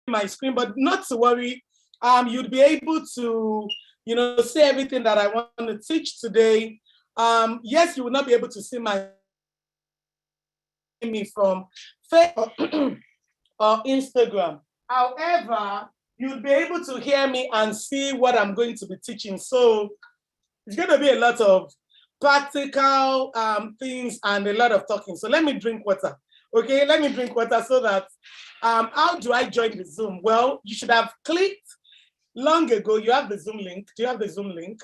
my screen, but not to worry. You'd be able to, see everything that I want to teach today. Yes, you will not be able to see me from Facebook or Instagram. However, you'll be able to hear me and see what I'm going to be teaching. So it's going to be a lot of practical things and a lot of talking. So let me drink water. Okay, let me drink water so that, how do I join the Zoom? Well, you should have clicked long ago. You have the Zoom link. Do you have the Zoom link?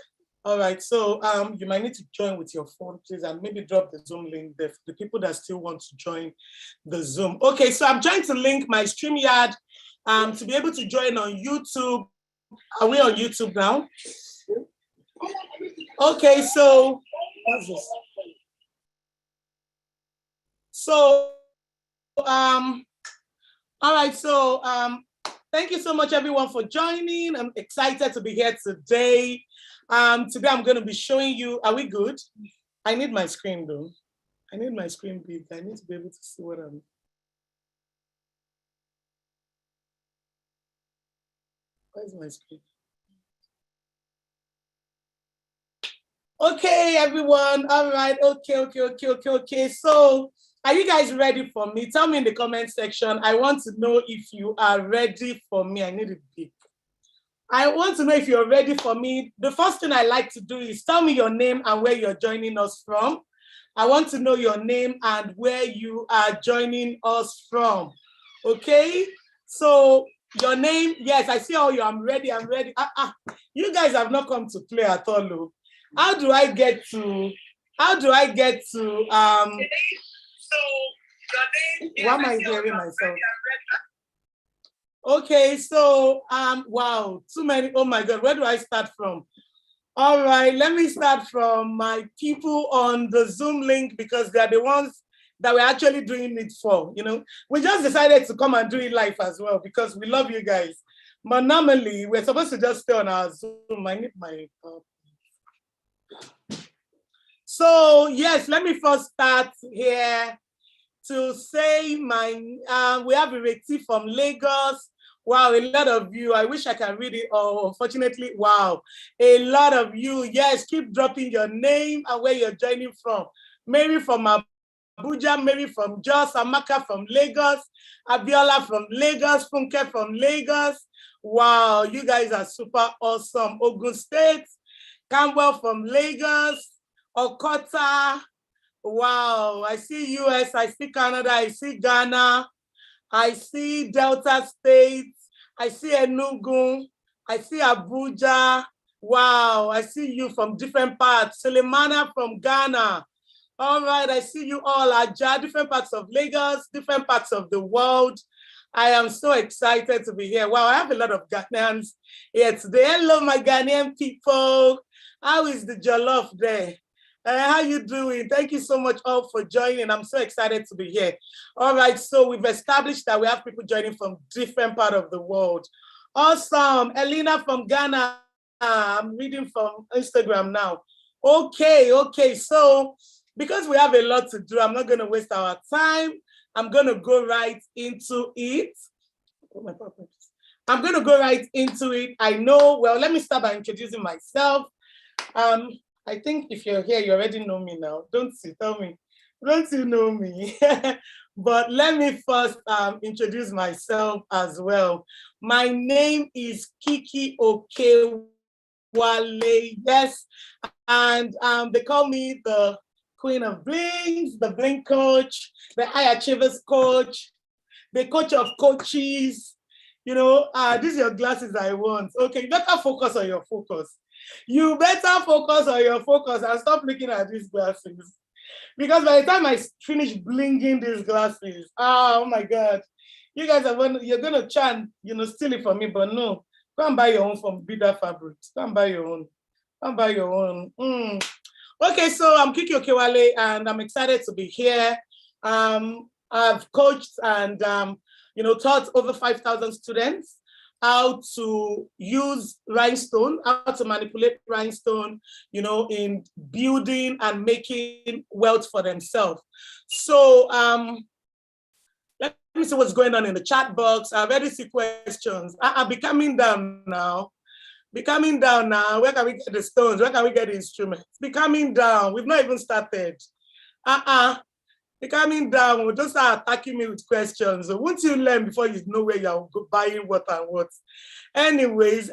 All right, so you might need to join with your phone, please, and maybe drop the Zoom link there for the people that still want to join the Zoom. Okay, so I'm trying to link my StreamYard to be able to join on YouTube. Are we on YouTube now? Okay, so what's this? So, all right, so thank you so much, everyone, for joining. I'm excited to be here today. Today I'm going to be showing you, are we good? I need my screen though. I need my screen big. I need to be able to see what I'm. Where's my screen? Okay, everyone. All right. Okay. So are you guys ready for me? Tell me in the comment section. I want to know if you are ready for me. I need it big. I want to know if you're ready for me. The first thing I like to do is tell me your name and where you're joining us from. I want to know your name and where you are joining us from. Okay? So your name, yes, I see all you. I'm ready. You guys have not come to play at all. How do I get to why am I hearing myself? Okay, so wow, too many. Oh my God, where do I start from? All right, let me start from my people on the Zoom link because they're the ones that we're actually doing it for. We just decided to come and do it live as well because we love you guys. But normally we're supposed to just stay on our Zoom. I need my So yes, let me first start here to say we have Ireti from Lagos. Wow, a lot of you. I wish I can read it all. Unfortunately, wow, a lot of you. Yes, keep dropping your name and where you're joining from. Mary from Abuja, Mary from Jos, Amaka from Lagos, Abiola from Lagos, Funke from Lagos. Wow, you guys are super awesome. Ogun State, Campbell from Lagos, Okota. Wow, I see US, I see Canada, I see Ghana, I see Delta State, I see Enugu, I see Abuja. Wow, I see you from different parts. Sulemana from Ghana. All right, I see you all, Aja, different parts of Lagos, different parts of the world. I am so excited to be here. Wow, I have a lot of Ghanaians here today. Hello, my Ghanaian people. How is the jollof there? How you doing? Thank you so much all for joining. I'm so excited to be here. All right, so we've established that we have people joining from different parts of the world. Awesome. Elena from Ghana. I'm reading from Instagram now. Okay. So because we have a lot to do, I'm not going to waste our time. I'm going to go right into it. I know, well, let me start by introducing myself. I think if you're here, you already know me now. Don't you? Tell me. Don't you know me? But let me first introduce myself as well. My name is Kiki Okewale, yes. And they call me the Queen of Blings, the Bling Coach, the High Achievers Coach, the Coach of Coaches. These are your glasses I want. Okay, you better focus on your focus. You better focus on your focus and stop looking at these glasses. Because by the time I finish blinging these glasses, oh my God, you guys you're gonna try and steal it from me, but no, go and buy your own from Bida Fabrics. Go and buy your own. Okay, so I'm Kiki Okewale and I'm excited to be here. I've coached and taught over 5,000 students how to use Rhinestone, how to manipulate Rhinestone, in building and making wealth for themselves. So let me see what's going on in the chat box. I've already see questions. I'll be coming down now. Be coming down now. Where can we get the stones? Where can we get the instruments? Be coming down. We've not even started. Be coming down. We'll just start attacking me with questions. So won't you learn before you know where you're buying what and what? Anyways.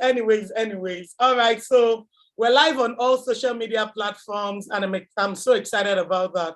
All right. So we're live on all social media platforms, and I'm so excited about that.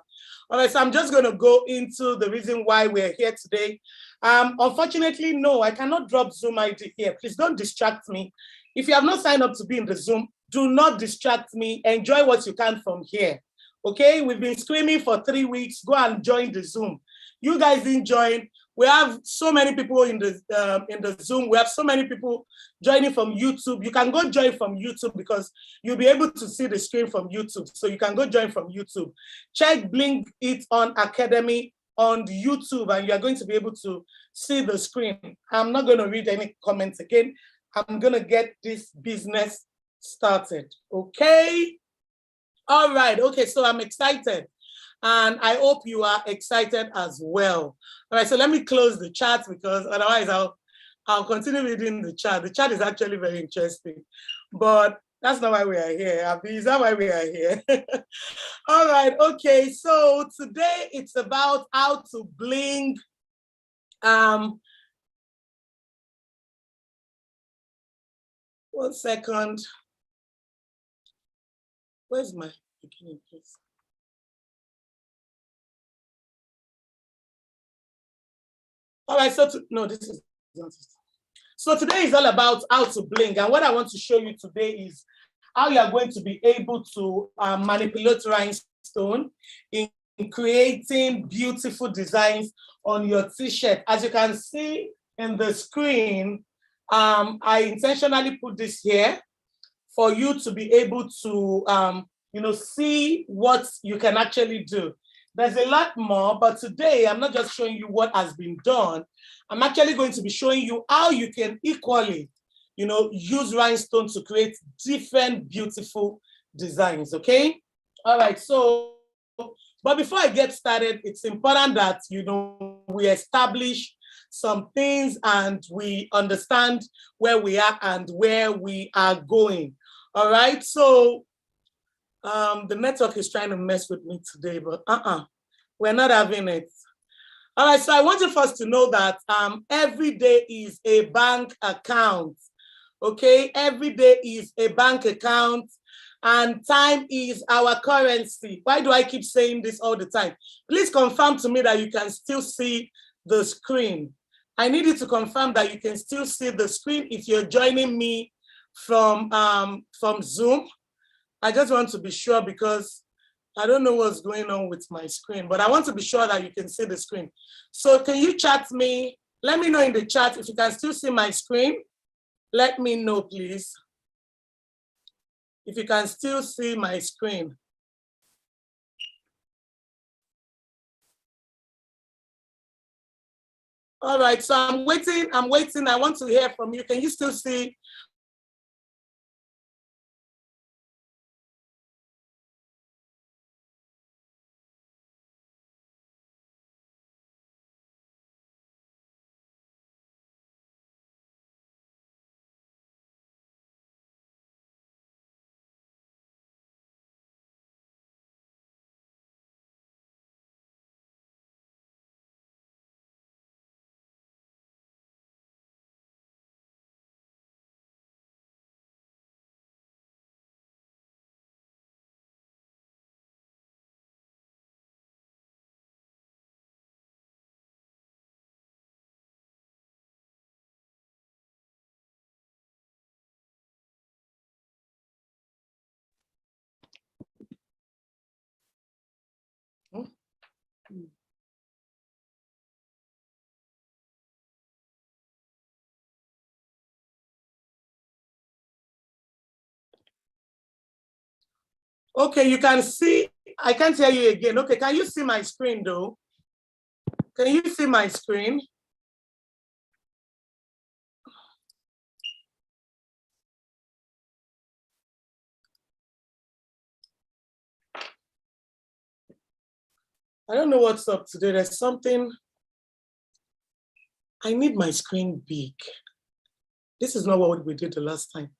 All right, so I'm just going to go into the reason why we're here today. Unfortunately, no, I cannot drop Zoom ID here. Please don't distract me. If you have not signed up to be in the Zoom, do not distract me. Enjoy what you can from here. Okay, we've been screaming for 3 weeks. Go and join the Zoom. You guys didn't join. We have so many people in the Zoom. We have so many people joining from YouTube. You can go join from YouTube because you'll be able to see the screen from YouTube. So you can go join from YouTube. Check Bling It On Academy on YouTube, and you're going to be able to see the screen. I'm not going to read any comments again. I'm going to get this business started. Okay? All right. Okay, so I'm excited. And I hope you are excited as well. All right, so let me close the chat because otherwise I'll continue reading the chat. The chat is actually very interesting, but that's not why we are here. Abby, is that why we are here? All right, okay, so today it's about how to bling. 1 second. Where's my beginning, please? All right, so no, this is not it. So today is all about how to bling, and what I want to show you today is how you are going to be able to manipulate Rhinestone in creating beautiful designs on your t-shirt. As you can see in the screen, I intentionally put this here for you to be able to see what you can actually do. There's a lot more, but today I'm not just showing you what has been done. I'm actually going to be showing you how you can equally, use Rhinestone to create different beautiful designs, okay? All right, so, but before I get started, it's important that, we establish some things and we understand where we are and where we are going. All right, so the network is trying to mess with me today, but we're not having it. All right, so I want you first to know that every day is a bank account, okay? Every day is a bank account, and time is our currency. Why do I keep saying this all the time? Please confirm to me that you can still see the screen. I need you to confirm that you can still see the screen if you're joining me from Zoom. I just want to be sure because I don't know what's going on with my screen, but I want to be sure that you can see the screen. So can you chat me? Let me know in the chat if you can still see my screen. Let me know, please. If you can still see my screen. All right, so I'm waiting. I want to hear from you. Can you still see? Okay, you can see, I can't hear you again. Okay, can you see my screen though? Can you see my screen? I don't know what's up today. There's something I need my screen big. This is not what we did the last time.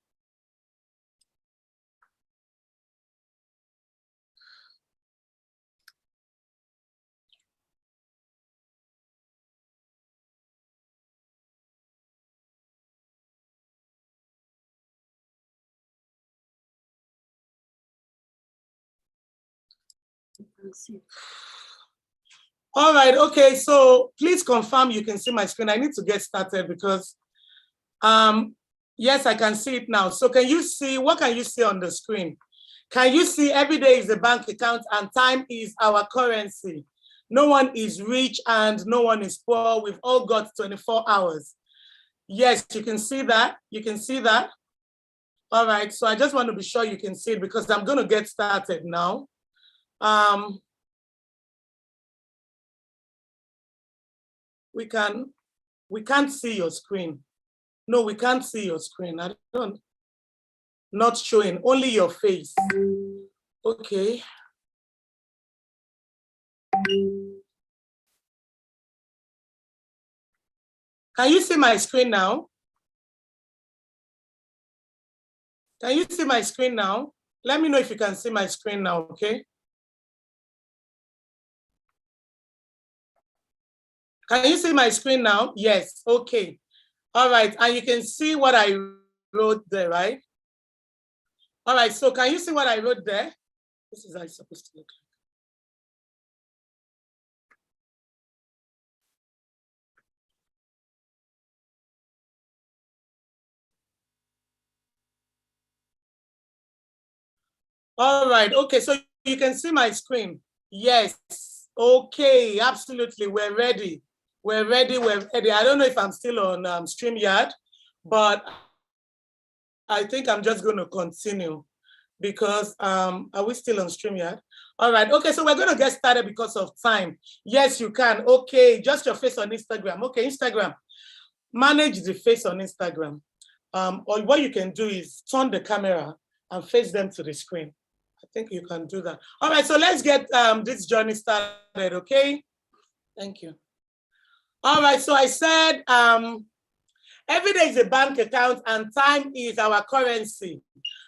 All right, okay, so please confirm you can see my screen. I need to get started because, yes, I can see it now. So can you see, what can you see on the screen? Can you see every day is a bank account and time is our currency? No one is rich and no one is poor. We've all got 24 hours. Yes, you can see that. You can see that. All right, so I just want to be sure you can see it because I'm going to get started now. We can't see your screen. No, we can't see your screen. I don't, not showing, only your face. Okay. Can you see my screen now? Can you see my screen now? Let me know if you can see my screen now, okay? Can you see my screen now? Yes, okay. All right, and you can see what I wrote there, right? All right, so can you see what I wrote there? This is how it's supposed to look like. All right, okay, so you can see my screen. Yes, okay, absolutely, we're ready. We're ready, we're ready. I don't know if I'm still on StreamYard, but I think I'm just going to continue because are we still on StreamYard? All right, okay, so we're going to get started because of time. Yes, you can. Okay, just your face on Instagram. Okay, Instagram. Manage the face on Instagram. Or what you can do is turn the camera and face them to the screen. I think you can do that. All right, so let's get this journey started, okay? Thank you. All right, so I said every day is a bank account and time is our currency.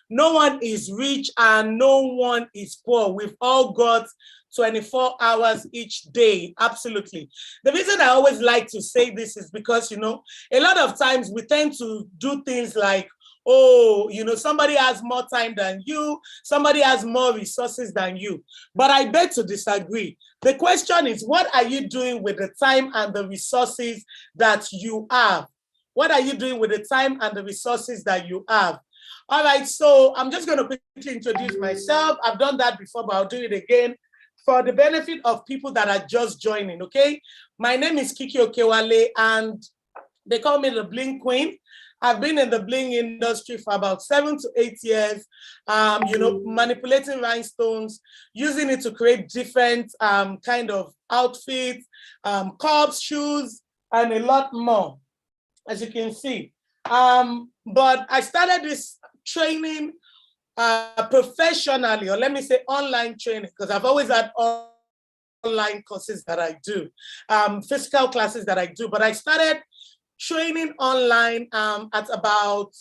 No one is rich and no one is poor. We've all got 24 hours each day, absolutely. The reason I always like to say this is because, you know, a lot of times we tend to do things like, oh, you know, somebody has more time than you, somebody has more resources than you. But I beg to disagree. The question is, what are you doing with the time and the resources that you have? What are you doing with the time and the resources that you have? All right, so I'm just going to quickly introduce myself. I've done that before, but I'll do it again for the benefit of people that are just joining, okay? My name is Kiki Okewale, and they call me the Bling Queen. I've been in the bling industry for about 7 to 8 years, you know, manipulating rhinestones, using it to create different kind of outfits, cups, shoes, and a lot more, as you can see. But I started this training professionally, or let me say online training, because I've always had online courses that I do, physical classes that I do, but I started training online at about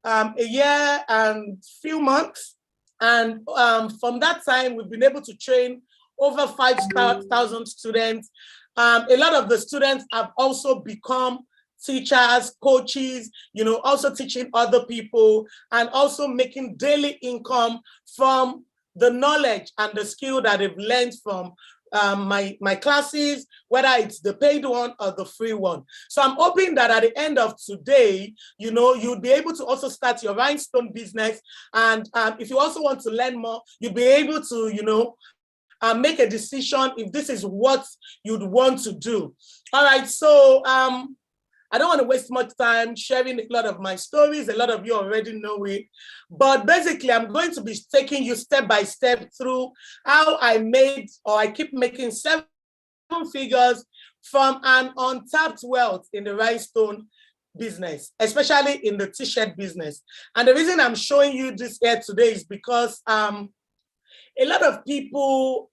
a year and few months. And from that time, we've been able to train over 5,000 students. A lot of the students have also become teachers, coaches, you know, also teaching other people and also making daily income from the knowledge and the skill that they've learned from my classes, whether it's the paid one or the free one. So I'm hoping that at the end of today, you know, you'll be able to also start your rhinestone business. And if you also want to learn more, you'll be able to, you know, make a decision if this is what you'd want to do. All right, so I don't want to waste much time sharing a lot of my stories. A lot of you already know it. But basically, I'm going to be taking you step by step through how I made, or I keep making 7 figures from an untapped wealth in the rhinestone business, especially in the t-shirt business. And the reason I'm showing you this here today is because a lot of people,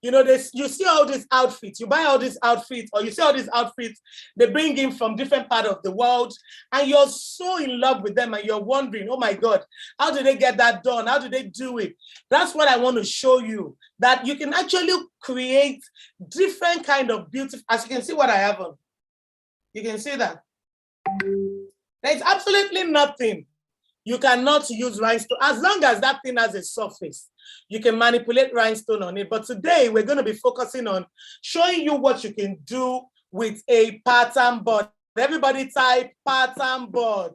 You know, you see all these outfits, you buy all these outfits, or you see all these outfits they bring in from different parts of the world, and you're so in love with them, and you're wondering, oh my God, how did they get that done? How did they do it? That's what I want to show you, that you can actually create different kind of beautiful, as you can see what I have on. You can see that. There's absolutely nothing you cannot use rhinestone, as long as that thing has a surface. You can manipulate rhinestone on it. But today we're going to be focusing on showing you what you can do with a pattern board. Everybody type pattern board.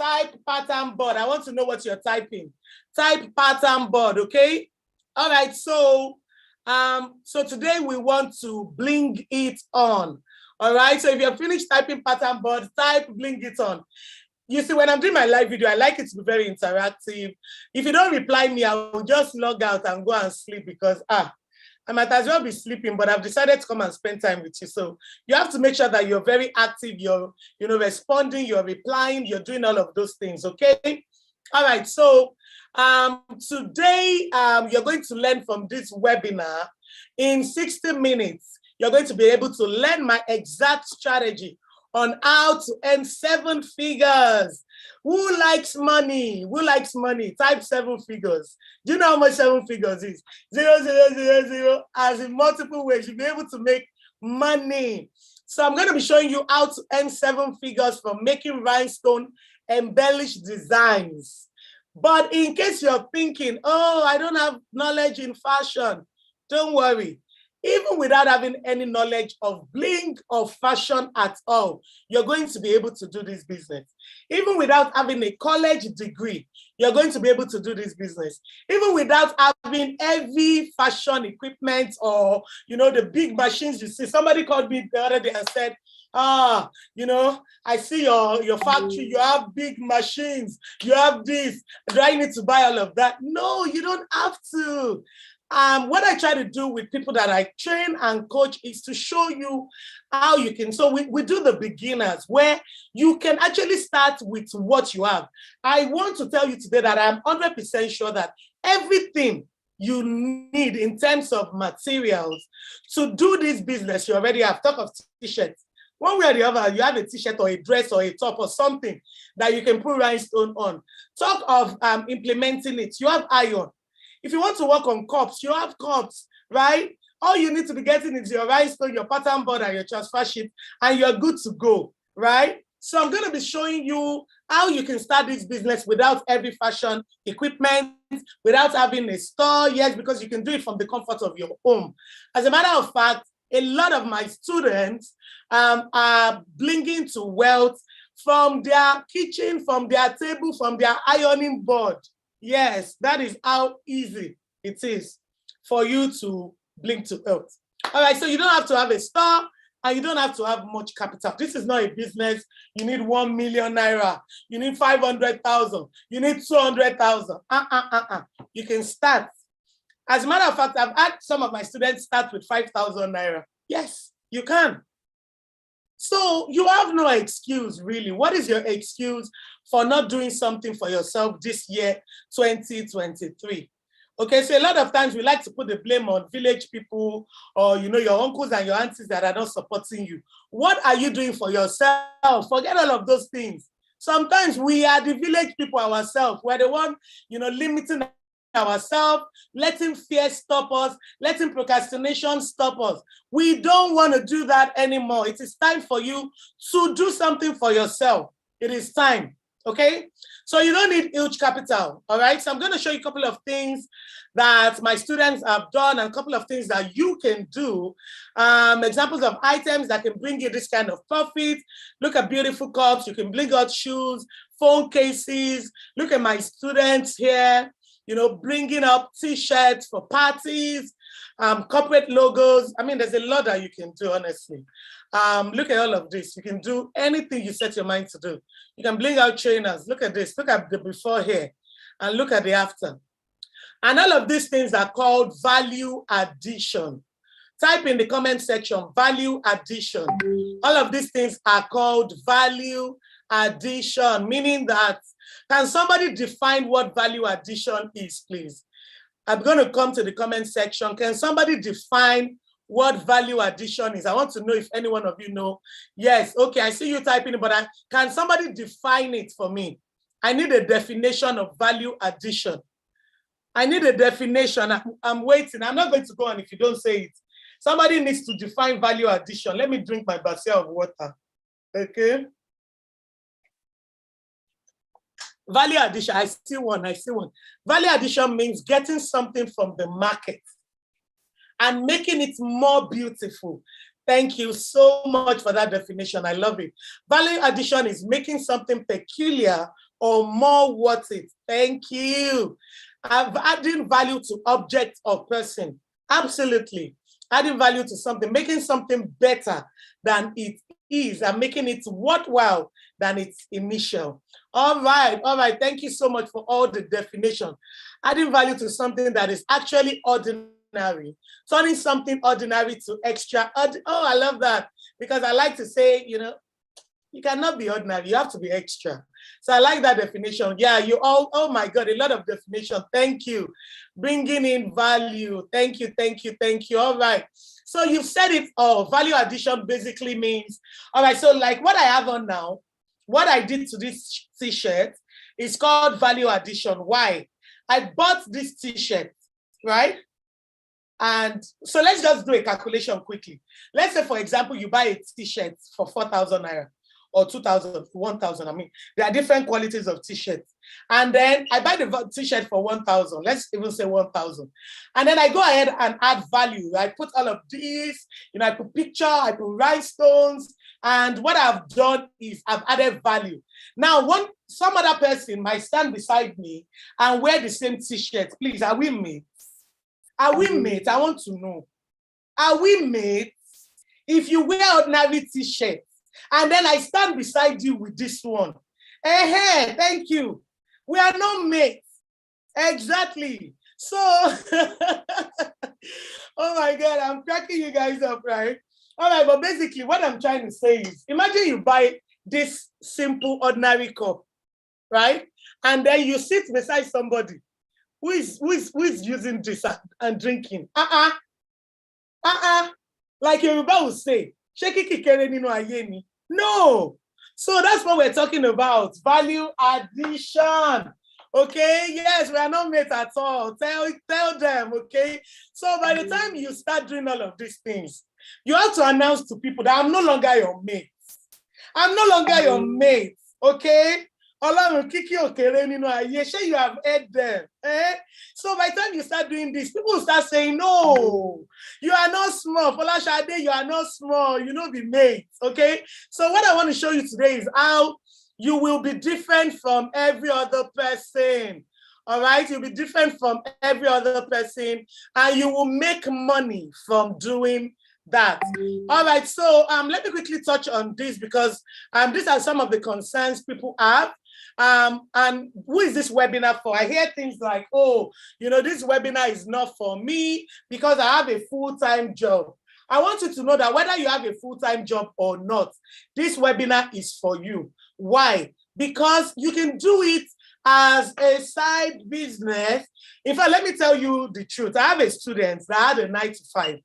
Type pattern board. I want to know what you're typing. Type pattern board, okay? All right, so today we want to bling it on. All right, so if you're finished typing pattern board, type bling it on. You see, when I'm doing my live video, I like it to be very interactive. If you don't reply me, I will just log out and go and sleep, because I might as well be sleeping, but I've decided to come and spend time with you. So you have to make sure that you're very active, you're responding, you're replying, you're doing all of those things, okay? All right, so today you're going to learn from this webinar. In 60 minutes, you're going to be able to learn my exact strategy on how to earn 7 figures. Who likes money? Who likes money? Type 7 figures. Do you know how much 7 figures is? 0, 0, 0, 0, as in multiple ways. You'll be able to make money. So I'm going to be showing you how to earn 7 figures from making rhinestone embellished designs. But in case you're thinking, oh, I don't have knowledge in fashion, don't worry. Even without having any knowledge of bling or fashion at all, you're going to be able to do this business. Even without having a college degree, you're going to be able to do this business. Even without having heavy fashion equipment or, the big machines you see. Somebody called me the other day and said, I see your factory, you have big machines, you have this. Do I need to buy all of that? No, you don't have to. What I try to do with people that I train and coach is to show you how you can. So we do the beginners, where you can actually start with what you have. I want to tell you today that I'm 100% sure that everything you need in terms of materials to do this business, you already have. Talk of t-shirts. One way or the other, you have a t-shirt or a dress or a top or something that you can put rhinestone on. Talk of implementing it. You have iron. If you want to work on cups, you have cups, right? All you need to be getting is your rhinestone, your pattern board, and your transfer sheet, and you're good to go, right? So I'm going to be showing you how you can start this business without heavy fashion equipment, without having a store, yes, because you can do it from the comfort of your home. As a matter of fact, a lot of my students are blinging to wealth from their kitchen, from their table, from their ironing board. Yes, that is how easy it is for you to bling to wealth. All right, so you don't have to have a store and you don't have to have much capital. This is not a business. You need 1 million naira. You need 500,000. You need 200,000. You can start. As a matter of fact, I've had some of my students start with 5,000 naira. Yes, you can. So you have no excuse, really. What is your excuse for not doing something for yourself this year, 2023? Okay, so a lot of times we like to put the blame on village people or, your uncles and your aunties that are not supporting you. What are you doing for yourself? Forget all of those things. Sometimes we are the village people ourselves. We're the one, limiting ourselves, letting fear stop us, letting procrastination stop us. We don't want to do that anymore. It is time for you to do something for yourself. It is time, okay? So you don't need huge capital, all right? So I'm going to show you a couple of things that my students have done and a couple of things that you can do. Examples of items that can bring you this kind of profit. Look at beautiful cups. You can bling out shoes, phone cases. Look at my students here. Bringing up t-shirts for parties, corporate logos. I mean, there's a lot that you can do, honestly. Look at all of this. You can do anything you set your mind to do. You can bling out trainers. Look at this. Look at the before here and look at the after. And all of these things are called value addition. Type in the comment section, value addition. All of these things are called value addition, meaning that, can somebody define what value addition is, please? I'm going to come to the comment section. Can somebody define what value addition is? I want to know if any one of you know. Yes, okay, I see you typing it, but can somebody define it for me? I need a definition of value addition. I need a definition. I'm waiting. I'm not going to go on if you don't say it. Somebody needs to define value addition. Let me drink my basin of water. Okay. Value addition, I see one. Value addition means getting something from the market and making it more beautiful. Thank you so much for that definition. I love it. Value addition is making something peculiar or more worth it. Thank you. Adding value to object or person. Absolutely. Adding value to something, making something better than it is and making it worthwhile than its initial. All right. Thank you so much for all the definition. Adding value to something that is actually ordinary, turning something ordinary to extra. Oh, I love that, because I like to say, you cannot be ordinary, you have to be extra. So I like that definition. Yeah, you all, oh my God, a lot of definition. Thank you. Bringing in value. Thank you. All right. So you've said it all. Value addition basically means, all right, so like what I have on now, what I did to this t-shirt is called value addition. Why? I bought this t-shirt, right? And so let's just do a calculation quickly. Let's say, for example, you buy a t-shirt for 4,000 naira or 2,000, 1,000. I mean, there are different qualities of t-shirts. And then I buy the t-shirt for 1,000. Let's even say 1,000. And then I go ahead and add value. I put all of these, I put picture, I put rhinestones. And what I've done is I've added value. Now, some other person might stand beside me and wear the same t-shirt. Please, are we mates? Are we mates? I want to know. Are we mates? If you wear ordinary t-shirt and then I stand beside you with this one, hey, thank you. We are not mates. Exactly. So, oh my God, I'm cracking you guys up, right? All right, but basically what I'm trying to say is, imagine you buy this simple, ordinary cup, right? And then you sit beside somebody who is using this and drinking. Like Yoruba would say, no. So that's what we're talking about, value addition. Okay, yes, we are not mates at all. Tell them, okay? So by the time you start doing all of these things, you have to announce to people that I'm no longer your mate. I'm no longer your mate, okay? You have heard them. So by the time you start doing this, people start saying, no, you are not small. Folashade, you are not small. You know, be mates, okay? So what I want to show you today is how you will be different from every other person. All right, you'll be different from every other person, and you will make money from doing that. All right, so let me quickly touch on this, because these are some of the concerns people have. And who is this webinar for? I hear things like, oh, this webinar is not for me because I have a full-time job. I want you to know that whether you have a full-time job or not, this webinar is for you. Why? Because you can do it as a side business. In fact, let me tell you the truth. I have a student that had a 9 to 5,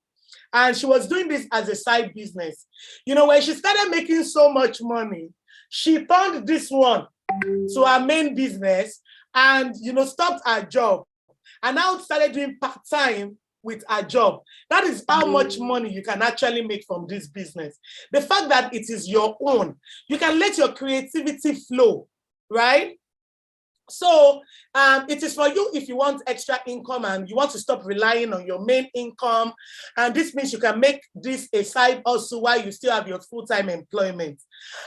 and she was doing this as a side business. When she started making so much money, she turned this one to her main business and, stopped her job and now started doing part-time with her job. That is how much money you can actually make from this business. The fact that it is your own, you can let your creativity flow, right? So it is for you if you want extra income and you want to stop relying on your main income. And this means you can make this a side hustle while you still have your full-time employment.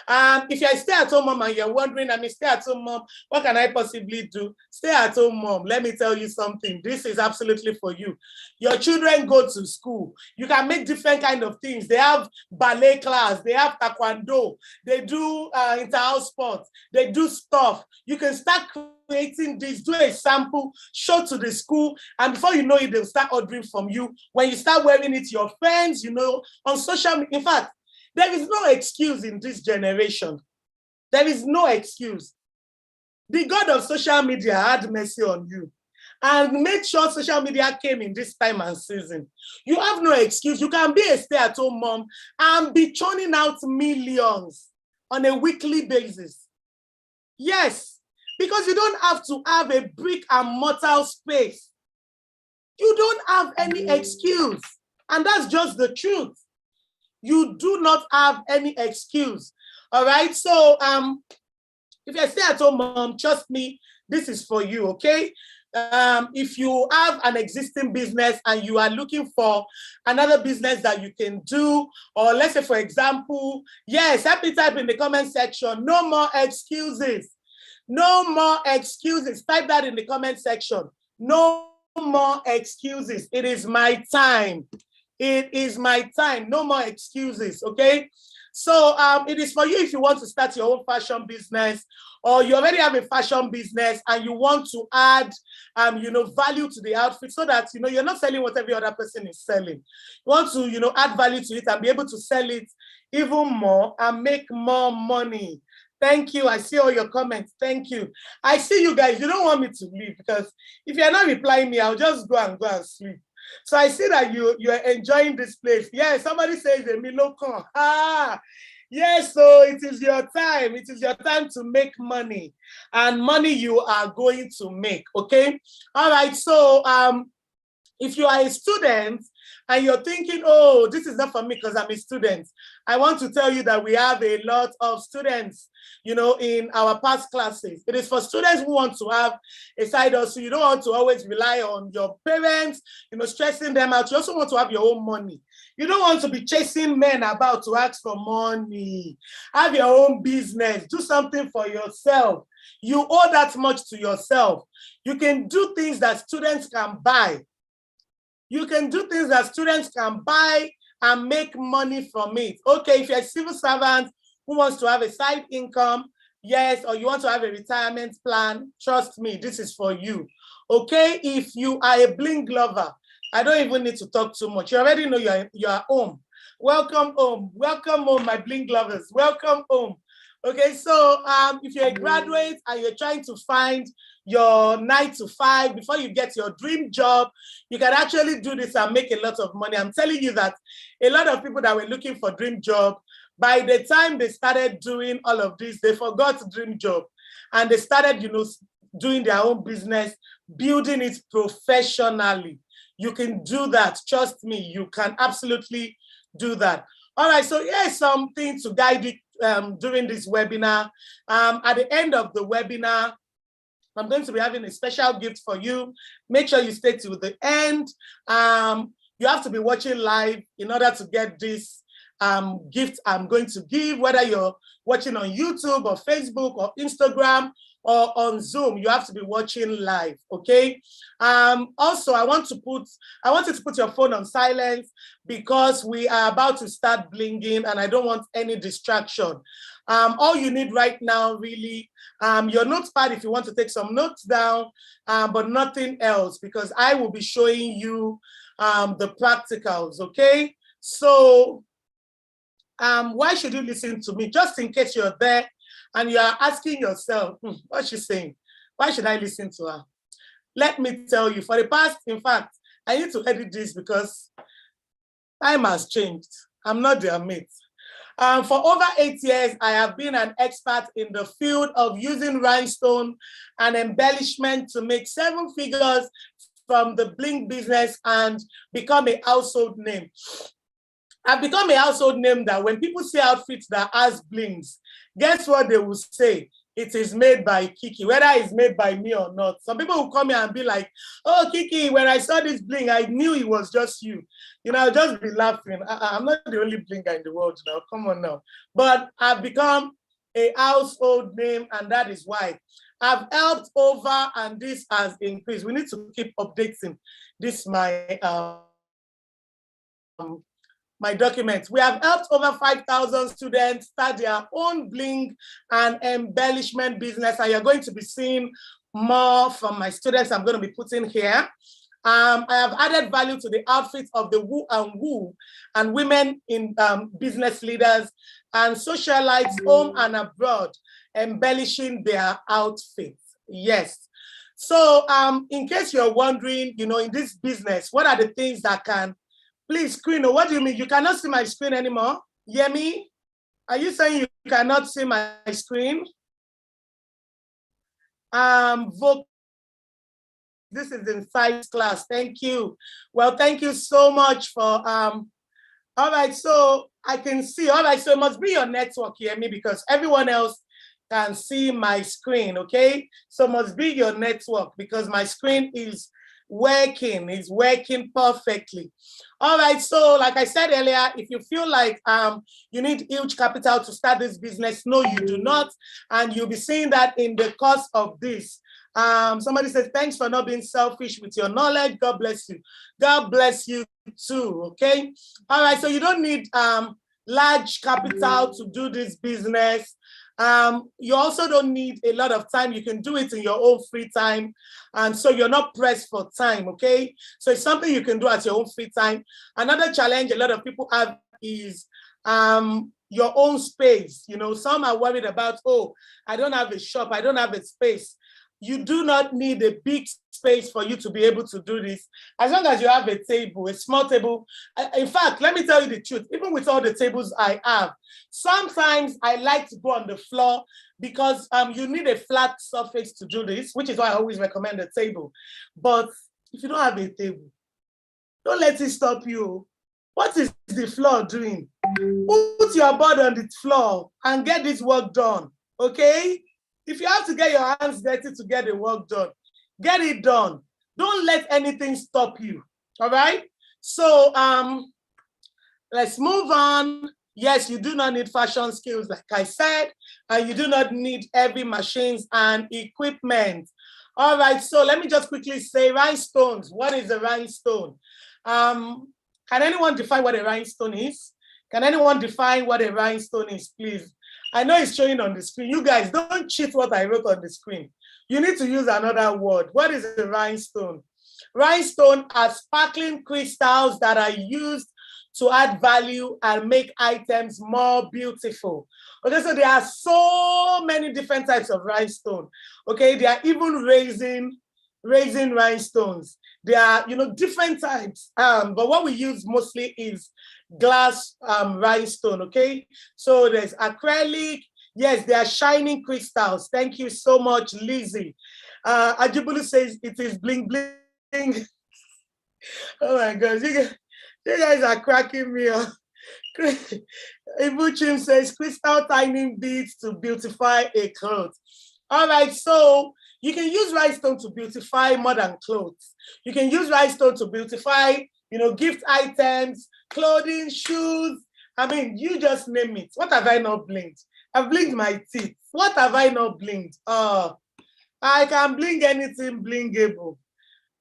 If you're a stay-at-home mom and you're wondering, stay-at-home mom, what can I possibly do? Stay-at-home mom, let me tell you something. This is absolutely for you. Your children go to school. You can make different kind of things. They have ballet class. They have taekwondo. They do inter-house sports. They do stuff. You can start creating this, do a sample, show to the school, and before you know it, they'll start ordering from you. When you start wearing it, your friends, on social media. In fact, there is no excuse in this generation. There is no excuse. The God of social media had mercy on you and make sure social media came in this time and season. You have no excuse. You can be a stay-at-home mom and be churning out millions on a weekly basis. Yes, because you don't have to have a brick and mortar space. You don't have any excuse. And that's just the truth. You do not have any excuse. All right. So if you're a stay-at-home mom, trust me, this is for you, okay? If you have an existing business and you are looking for another business that you can do, or let's say, for example, yes, help me type in the comment section, no more excuses. No more excuses. Type that in the comment section. No more excuses. It is my time. It is my time. No more excuses, okay? So it is for you if you want to start your own fashion business, or you already have a fashion business and you want to add, value to the outfit so that, you're not selling what every other person is selling. You want to, add value to it and be able to sell it even more and make more money. Thank you. I see all your comments. Thank you. I see you guys. You don't want me to leave because if you're not replying me, I'll just go and sleep. So I see that you're enjoying this place. Yeah, somebody says Emilokon. Yes, so it is your time. It is your time to make money, and money you are going to make. Okay. All right. So if you are a student and you're thinking, oh, this is not for me because I'm a student, I want to tell you that we have a lot of students, in our past classes. It is for students who want to have a side hustle. You don't want to always rely on your parents, stressing them out. You also want to have your own money. You don't want to be chasing men about to ask for money. Have your own business. Do something for yourself. You owe that much to yourself. You can do things that students can buy. You can do things that students can buy and make money from it. Okay, if you're a civil servant who wants to have a side income, yes, or you want to have a retirement plan, trust me, this is for you. Okay, if you are a bling lover, I don't even need to talk too much. You already know you're home. Welcome home. Welcome home, my bling lovers. Welcome home. Okay, so if you're a graduate and you're trying to find your 9 to 5 before you get your dream job, you can actually do this and make a lot of money. I'm telling you that a lot of people that were looking for dream job, by the time they started doing all of this, they forgot dream job and they started, doing their own business, building it professionally. You can do that. Trust me, you can absolutely do that. All right, so here's something to guide you during this webinar. At the end of the webinar, I'm going to be having a special gift for you. Make sure you stay till the end. You have to be watching live in order to get this gift I'm going to give, whether you're watching on YouTube or Facebook or Instagram or on Zoom. You have to be watching live, okay? Also, I want you to put your phone on silence because we are about to start blinging and I don't want any distraction. All you need right now, really, your notepad if you want to take some notes down, but nothing else because I will be showing you the practicals, okay? So why should you listen to me? Just in case you're there and you are asking yourself, what's she saying? Why should I listen to her? Let me tell you, for the past, in fact, I need to edit this because time has changed. I'm not their mate. For over 8 years, I have been an expert in the field of using rhinestone and embellishment to make 7 figures from the bling business and become a household name. I've become a household name that when people see outfits that has blings, guess what they will say? It is made by Kiki, whether it's made by me or not. Some people will come here and be like, oh, Kiki, when I saw this bling, I knew it was just you. I'll just be laughing. I'm not the only blinger in the world now. Come on now. But I've become a household name, and that is why. I've helped over, and this has increased. We need to keep updating this, my documents. We have helped over 5,000 students start their own bling and embellishment business, and you're going to be seeing more from my students I'm going to be putting here. I have added value to the outfits of the woo and woo and women in business leaders and socialites home and abroad, embellishing their outfits. Yes. So in case you're wondering, you know, in this business, what are the things that can, please screen, or what do you mean? You cannot see my screen anymore? Hear me? Are you saying you cannot see my screen? This is in science class. Thank you. Well, thank you so much for all right, so I can see. All right, so it must be your network, hear me, because everyone else can see my screen, okay? So it must be your network because my screen is working perfectly. All right, so like I said earlier, if you feel like you need huge capital to start this business, no, you do not. And you'll be seeing that in the course of this. Somebody says, thanks for not being selfish with your knowledge. God bless you. God bless you too, okay? All right, so you don't need large capital to do this business. You also don't need a lot of time. You can do it in your own free time. And so you're not pressed for time, okay? So it's something you can do at your own free time. Another challenge a lot of people have is your own space. You know, some are worried about, oh, I don't have a shop, I don't have a space. You do not need a big space for you to be able to do this. As long as you have a table, a small table. In fact, let me tell you the truth, even with all the tables I have, sometimes I like to go on the floor because you need a flat surface to do this, which is why I always recommend a table. But if you don't have a table, don't let it stop you. What is the floor doing? Put your body on the floor and get this work done, okay? If you have to get your hands dirty to get the work done, get it done. Don't let anything stop you, all right? So let's move on. Yes, you do not need fashion skills, like I said, and you do not need heavy machines and equipment. All right, so let me just quickly say rhinestones. What is a rhinestone? Can anyone define what a rhinestone is? Can anyone define what a rhinestone is, please? I know it's showing on the screen. You guys, don't cheat what I wrote on the screen. You need to use another word. What is a rhinestone? Rhinestone are sparkling crystals that are used to add value and make items more beautiful. Okay, so there are so many different types of rhinestone. Okay, they are even raising rhinestones. There are, you know, different types, but what we use mostly is glass rhinestone, okay? So there's acrylic. Yes, they are shining crystals. Thank you so much, Lizzie. Ajibulu says it is bling bling. Oh my gosh, you guys are cracking me up. Ibuchim says crystal tiny beads to beautify a cloth. All right, so you can use rhinestone to beautify modern clothes. You can use rhinestone to beautify, you know, gift items, clothing, shoes. I mean, you just name it. What have I not blinked? I've blinked my teeth. What have I not blinked? I can blink anything blinkable.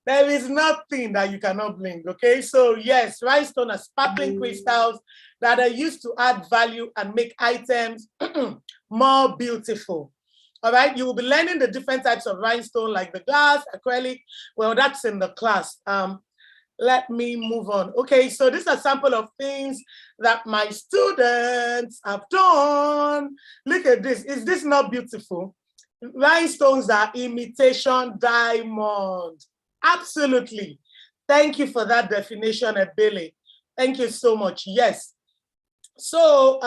There is nothing that you cannot blink, okay? So yes, rhinestone are sparkling crystals that are used to add value and make items more beautiful. All right, you will be learning the different types of rhinestone, like the glass, acrylic. Well, that's in the class. Let me move on. Okay, so this is a sample of things that my students have done. Look at this. Is this not beautiful? Rhinestones are imitation diamond. Absolutely. Thank you for that definition, Ebele. Thank you so much. Yes. So,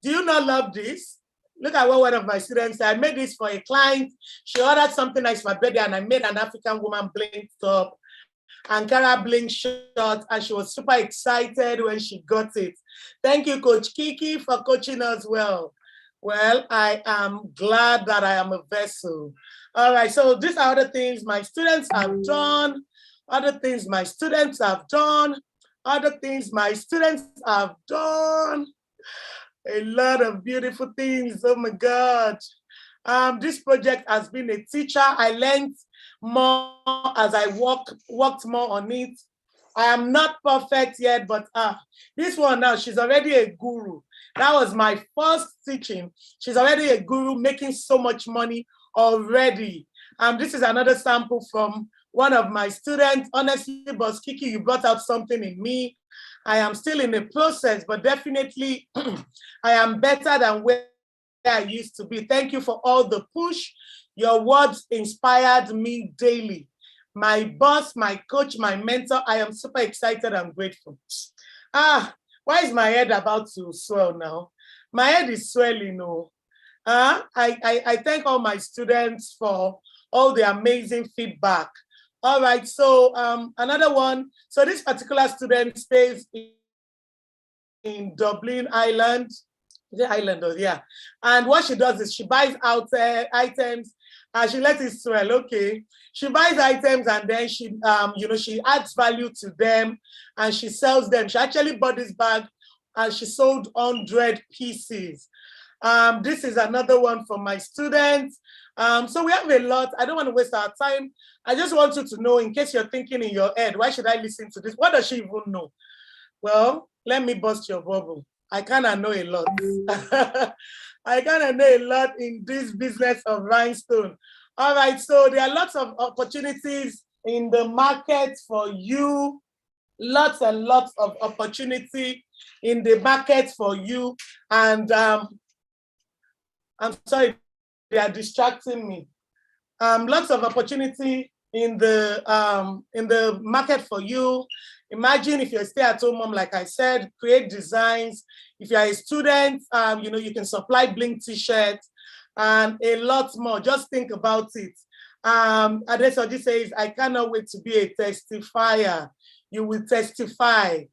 do you not love this? Look at what one of my students said. I made this for a client. She ordered something nice for my birthday, and I made an African woman bling top, Ankara bling shirt, and she was super excited when she got it. Thank you, Coach Kiki, for coaching us well. Well, I am glad that I am a vessel. All right, so these are other things my students have done, other things my students have done, other things my students have done. A lot of beautiful things. Oh my God. This project has been a teacher. I learned more as I worked more on it. I am not perfect yet, but this one now, she's already a guru. That was my first teaching. She's already a guru, making so much money already. This is another sample from one of my students. Honestly, Boss Kiki, you brought out something in me. I am still in the process, but definitely I am better than where I used to be. Thank you for all the push. Your words inspired me daily. My boss, my coach, my mentor, I am super excited and grateful. Why is my head about to swell now? My head is swelling, no. I thank all my students for all the amazing feedback. All right, so another one. So this particular student stays in Dublin, Ireland. The island, yeah. And what she does is she buys out items and she lets it swell. Okay, she buys items and then she, she adds value to them and she sells them. She actually bought this bag and she sold 100 pieces. This is another one for my students. So we have a lot. I don't want to waste our time. I just want you to know, in case you're thinking in your head, why should I listen to this? What does she even know? Well, let me bust your bubble. I kind of know a lot. I kind of know a lot in this business of Rhinestone. All right, so there are lots of opportunities in the market for you. Lots and lots of opportunity in the market for you. And I'm sorry, they are distracting me. Lots of opportunity in the market for you. Imagine if you're a stay-at-home mom, like I said, create designs. If you're a student, you can supply Bling t-shirts and a lot more. Just think about it. Adesoji says, I cannot wait to be a testifier. You will testify.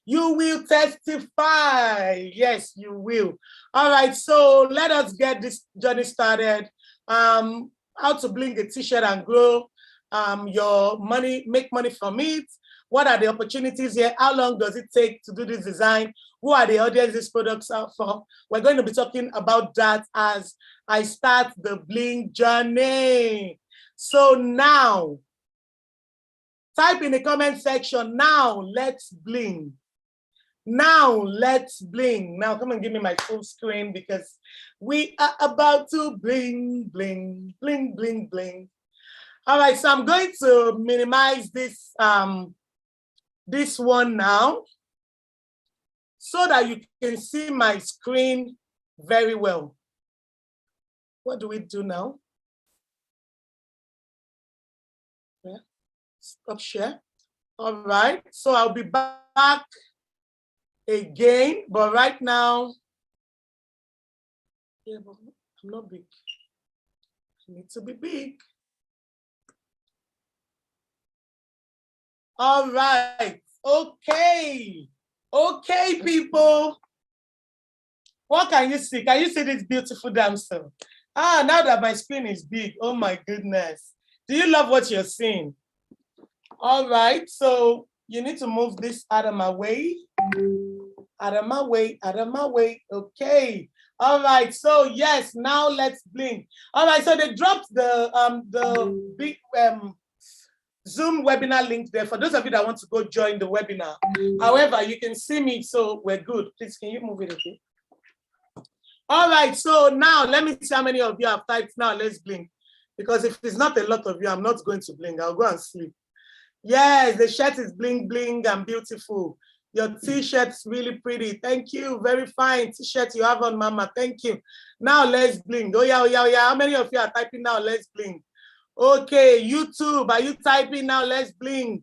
You will testify. Yes, you will. All right, so let us get this journey started. How to bling a t-shirt and grow your money, make money from it. What are the opportunities here? How long does it take to do this design? Who are the audience these products are for? We're going to be talking about that as I start the Bling journey. So now, type in the comment section, now let's bling. Now let's bling. Now come and give me my full screen because we are about to bling, bling, bling, bling, bling. All right, so I'm going to minimize this, this one now so that you can see my screen very well. What do we do now? Yeah. Stop share. All right, so I'll be back again, but right now, yeah, but I'm not big. I need to be big. All right, okay. Okay, people. What can you see? Can you see this beautiful damsel? Now that my screen is big, oh my goodness. Do you love what you're seeing? All right, so you need to move this out of my way. Out of my way, out of my way. Okay. All right, so yes, now let's bling. All right, so they dropped the big Zoom webinar link there for those of you that want to go join the webinar. However, you can see me, so we're good. Please, can you move it a bit? All right, so now let me see how many of you have typed now. Let's bling. Because if it's not a lot of you, I'm not going to bling. I'll go and sleep. Yes, the shirt is bling, bling and beautiful. Your t-shirt's really pretty. Thank you. Very fine t-shirt you have on, Mama. Thank you. Now let's bling. Oh yeah, oh yeah, oh yeah. How many of you are typing now? Let's bling. Okay, YouTube, are you typing now? Let's bling.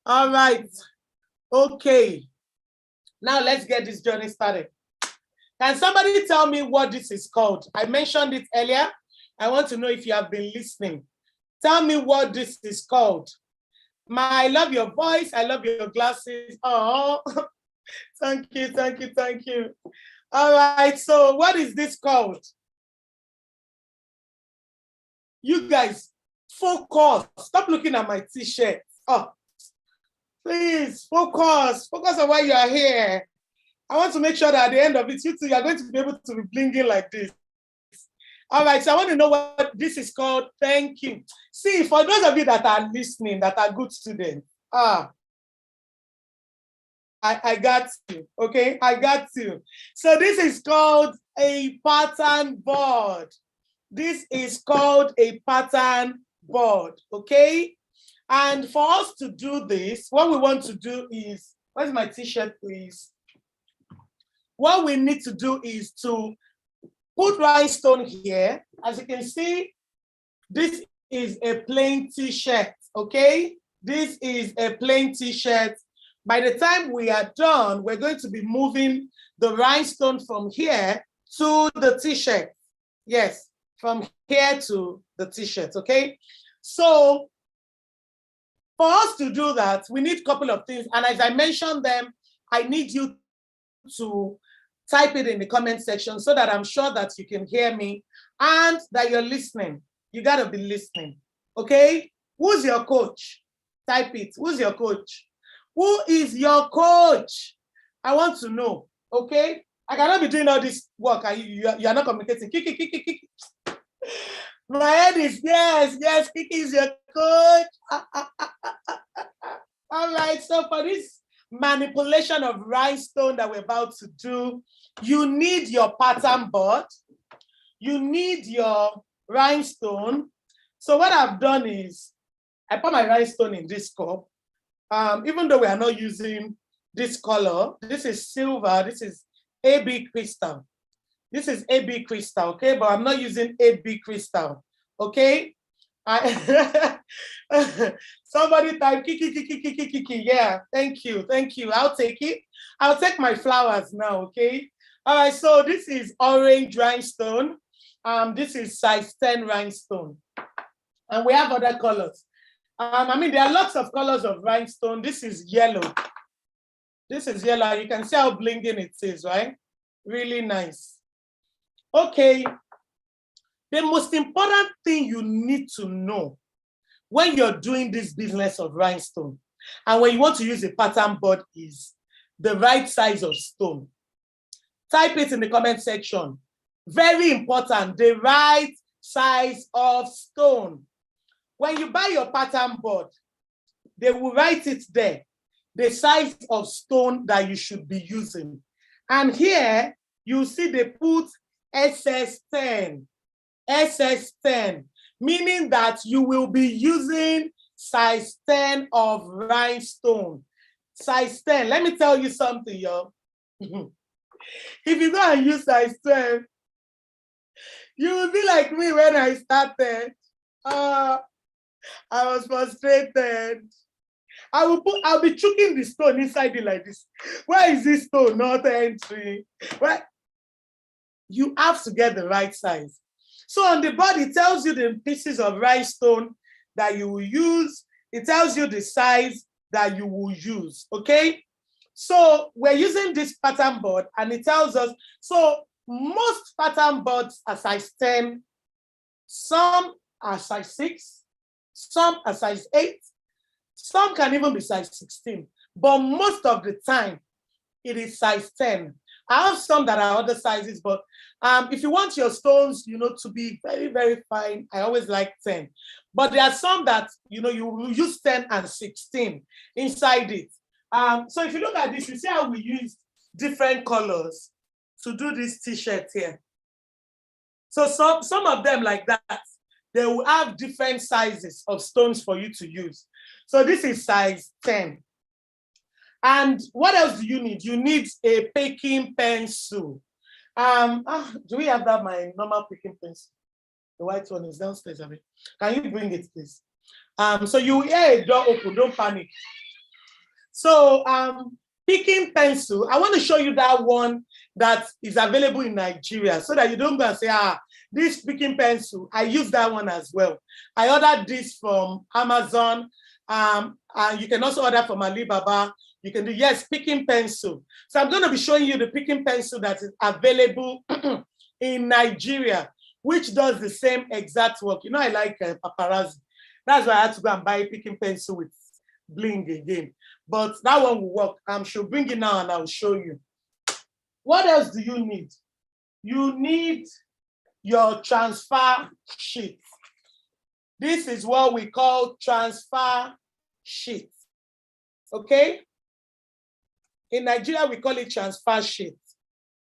All right. Okay. Now let's get this journey started. Can somebody tell me what this is called? I mentioned it earlier. I want to know if you have been listening. Tell me what this is called. I love your voice. I love your glasses. Oh, thank you, thank you, thank you. All right, so what is this called? You guys, focus. Stop looking at my t-shirt. Oh, please, focus. Focus on why you are here. I want to make sure that at the end of it, you two are going to be able to be blinging like this. All right, so I want to know what this is called. Thank you. See, for those of you that are listening, that are good students, I got you, okay? I got you. So this is called a pattern board. This is called a pattern board, okay? And for us to do this, what we want to do is, where's my t-shirt, please? What we need to do is to put rhinestone here. As you can see, this is a plain t-shirt, okay? This is a plain t-shirt. By the time we are done, we're going to be moving the rhinestone from here to the t-shirt. Yes, from here to the t-shirt, okay? So for us to do that, we need a couple of things. And as I mentioned them, I need you to type it in the comment section so that I'm sure that you can hear me and that you're listening. You gotta be listening, okay? Who's your coach? Type it. Who's your coach? Who is your coach? I want to know, okay? I cannot be doing all this work and you're not communicating. Kiki. My head is, yes, Kiki is your coach. All right, so for this manipulation of rhinestone that we're about to do, you need your pattern board. You need your rhinestone. So what I've done is I put my rhinestone in this cup. Even though we are not using this color, this is silver, this is AB crystal. This is AB crystal, okay? But I'm not using AB crystal, okay? Somebody type kiki. Yeah, thank you. I'll take it. I'll take my flowers now, okay? All right, so this is orange rhinestone. This is size 10 rhinestone. And we have other colors. I mean, there are lots of colors of rhinestone. This is yellow. This is yellow. You can see how blinking it is, right? Really nice. Okay. The most important thing you need to know when you're doing this business of rhinestone and when you want to use a pattern board is the right size of stone. Type it in the comment section. Very important, the right size of stone. When you buy your pattern board, they will write it there, the size of stone that you should be using. And here, you see they put SS10, SS10, meaning that you will be using size 10 of rhinestone. Size 10, let me tell you something, y'all. If you go and use size 10, you will be like me when I started. I was frustrated. I'll be chucking the stone inside it like this. Why is this stone not entering? Right? You have to get the right size. So on the board, it tells you the pieces of rhinestone that you will use. It tells you the size that you will use, okay? So we're using this pattern board and it tells us, so most pattern boards are size 10, some are size 6, some are size 8, some can even be size 16, but most of the time it is size 10. I have some that are other sizes, but if you want your stones, to be very, very fine, I always like 10. But there are some that, you will use 10 and 16 inside it. So if you look at this, you see how we use different colors to do this t-shirt here. So some of them like that, they will have different sizes of stones for you to use. So this is size 10. And what else do you need? You need a picking pencil. Do we have that, my normal picking pencil? The white one is downstairs, Abby. Can you bring it, please? So you hear a door open, don't panic. So picking pencil, I want to show you that one that is available in Nigeria so that you don't go and say, this picking pencil, I use that one as well. I ordered this from Amazon. And you can also order from Alibaba. You can do, yes, picking pencil. So I'm going to be showing you the picking pencil that is available in Nigeria, which does the same exact work. I like paparazzi. That's why I had to go and buy a picking pencil with bling again. But that one will work. She'll bring it now and I'll show you. What else do you need? You need your transfer sheet. This is what we call transfer sheet. Okay? In Nigeria, we call it transfer sheet.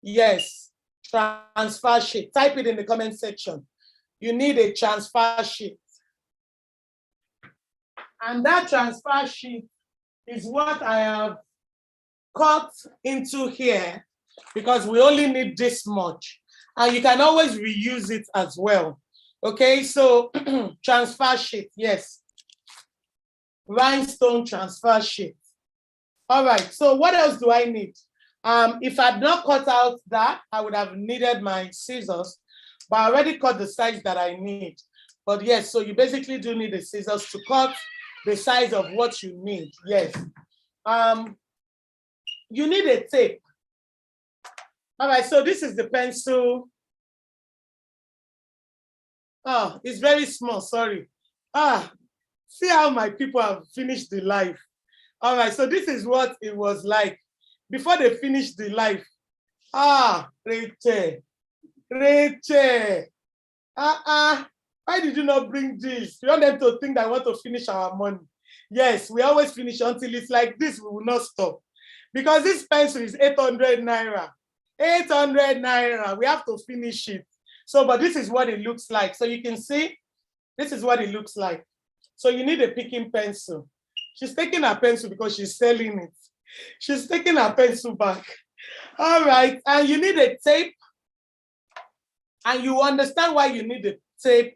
Yes, transfer sheet. Type it in the comment section. You need a transfer sheet. And that transfer sheet is what I have cut into here because we only need this much. And you can always reuse it as well. Okay, so transfer sheet, yes. Rhinestone transfer sheet. All right, so what else do I need? If I'd not cut out that, I would have needed my scissors, but I already cut the size that I need. But yes, so you basically do need the scissors to cut the size of what you need, yes. You need a tape. All right, so this is the pencil. Oh, it's very small, sorry. See how my people have finished the life. All right, so this is what it was like before they finished the life. Rachel. Why did you not bring this? You want them to think that I want to finish our money. Yes, we always finish until it's like this, we will not stop. Because this pencil is 800 naira. 800 naira, we have to finish it. So, but this is what it looks like. So you can see, this is what it looks like. So you need a picking pencil. She's taking her pencil because she's selling it. She's taking her pencil back. All right, and you need a tape. And you understand why you need a tape.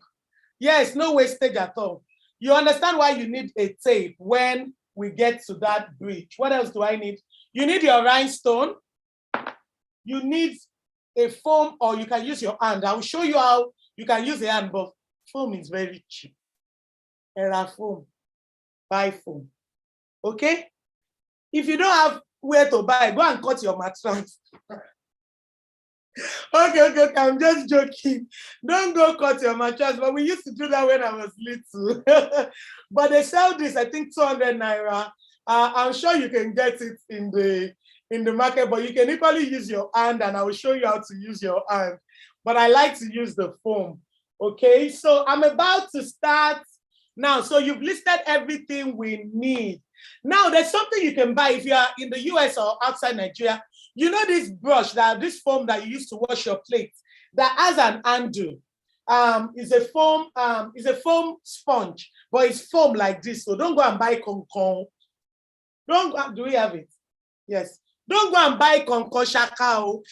Yes, no wastage at all. You understand why you need a tape when we get to that bridge. What else do I need? You need your rhinestone. You need a foam, or you can use your hand. I will show you how you can use a hand, but foam is very cheap. Era foam, buy foam. Okay? If you don't have where to buy, go and cut your mattress. Okay, I'm just joking. Don't go cut your mattress, but we used to do that when I was little. But they sell this, I think 200 naira. I'm sure you can get it in the market, but you can equally use your hand, and I will show you how to use your hand. But I like to use the foam. Okay, so I'm about to start now. So you've listed everything we need. Now there's something you can buy if you are in the US or outside Nigeria. You know this brush, this foam that you use to wash your plate, that has an handle. Is a foam sponge, but it's foam like this. So don't go and buy concon. Do we have it? Yes. Don't go and buy concon shakao.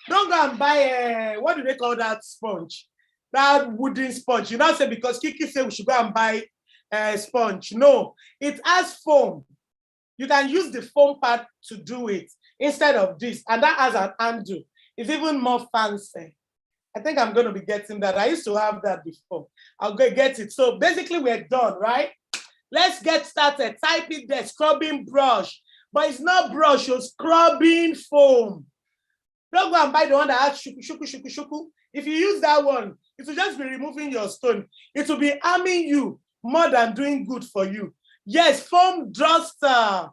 Don't go and buy what do they call that sponge? That wooden sponge. You now say because Kiki said we should go and buy a sponge. No, it has foam. You can use the foam part to do it instead of this, and that has an handle. It's even more fancy. I think I'm going to be getting that. I used to have that before. I'll go get it. So basically we're done, right? Let's get started. Type it there, scrubbing brush. But it's not brush, it's scrubbing foam. Don't go and buy the one that has shuku, shuku, shuku, shuku. If you use that one, it will just be removing your stone. It will be harming you more than doing good for you. Yes, foam duster.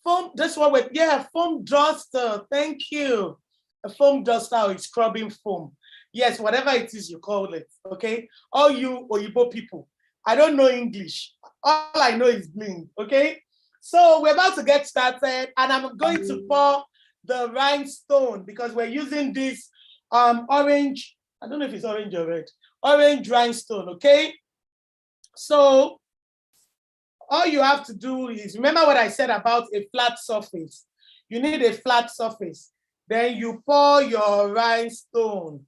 Foam, that's what we're, yeah, foam duster. Thank you. A foam duster is scrubbing foam. Yes, whatever it is you call it, okay? All you Oyibo people, I don't know English. All I know is bling, okay? So we're about to get started, and I'm going to pour the rhinestone because we're using this orange, I don't know if it's orange or red, orange rhinestone, okay? So all you have to do is, remember what I said about a flat surface. You need a flat surface. Then you pour your rhinestone.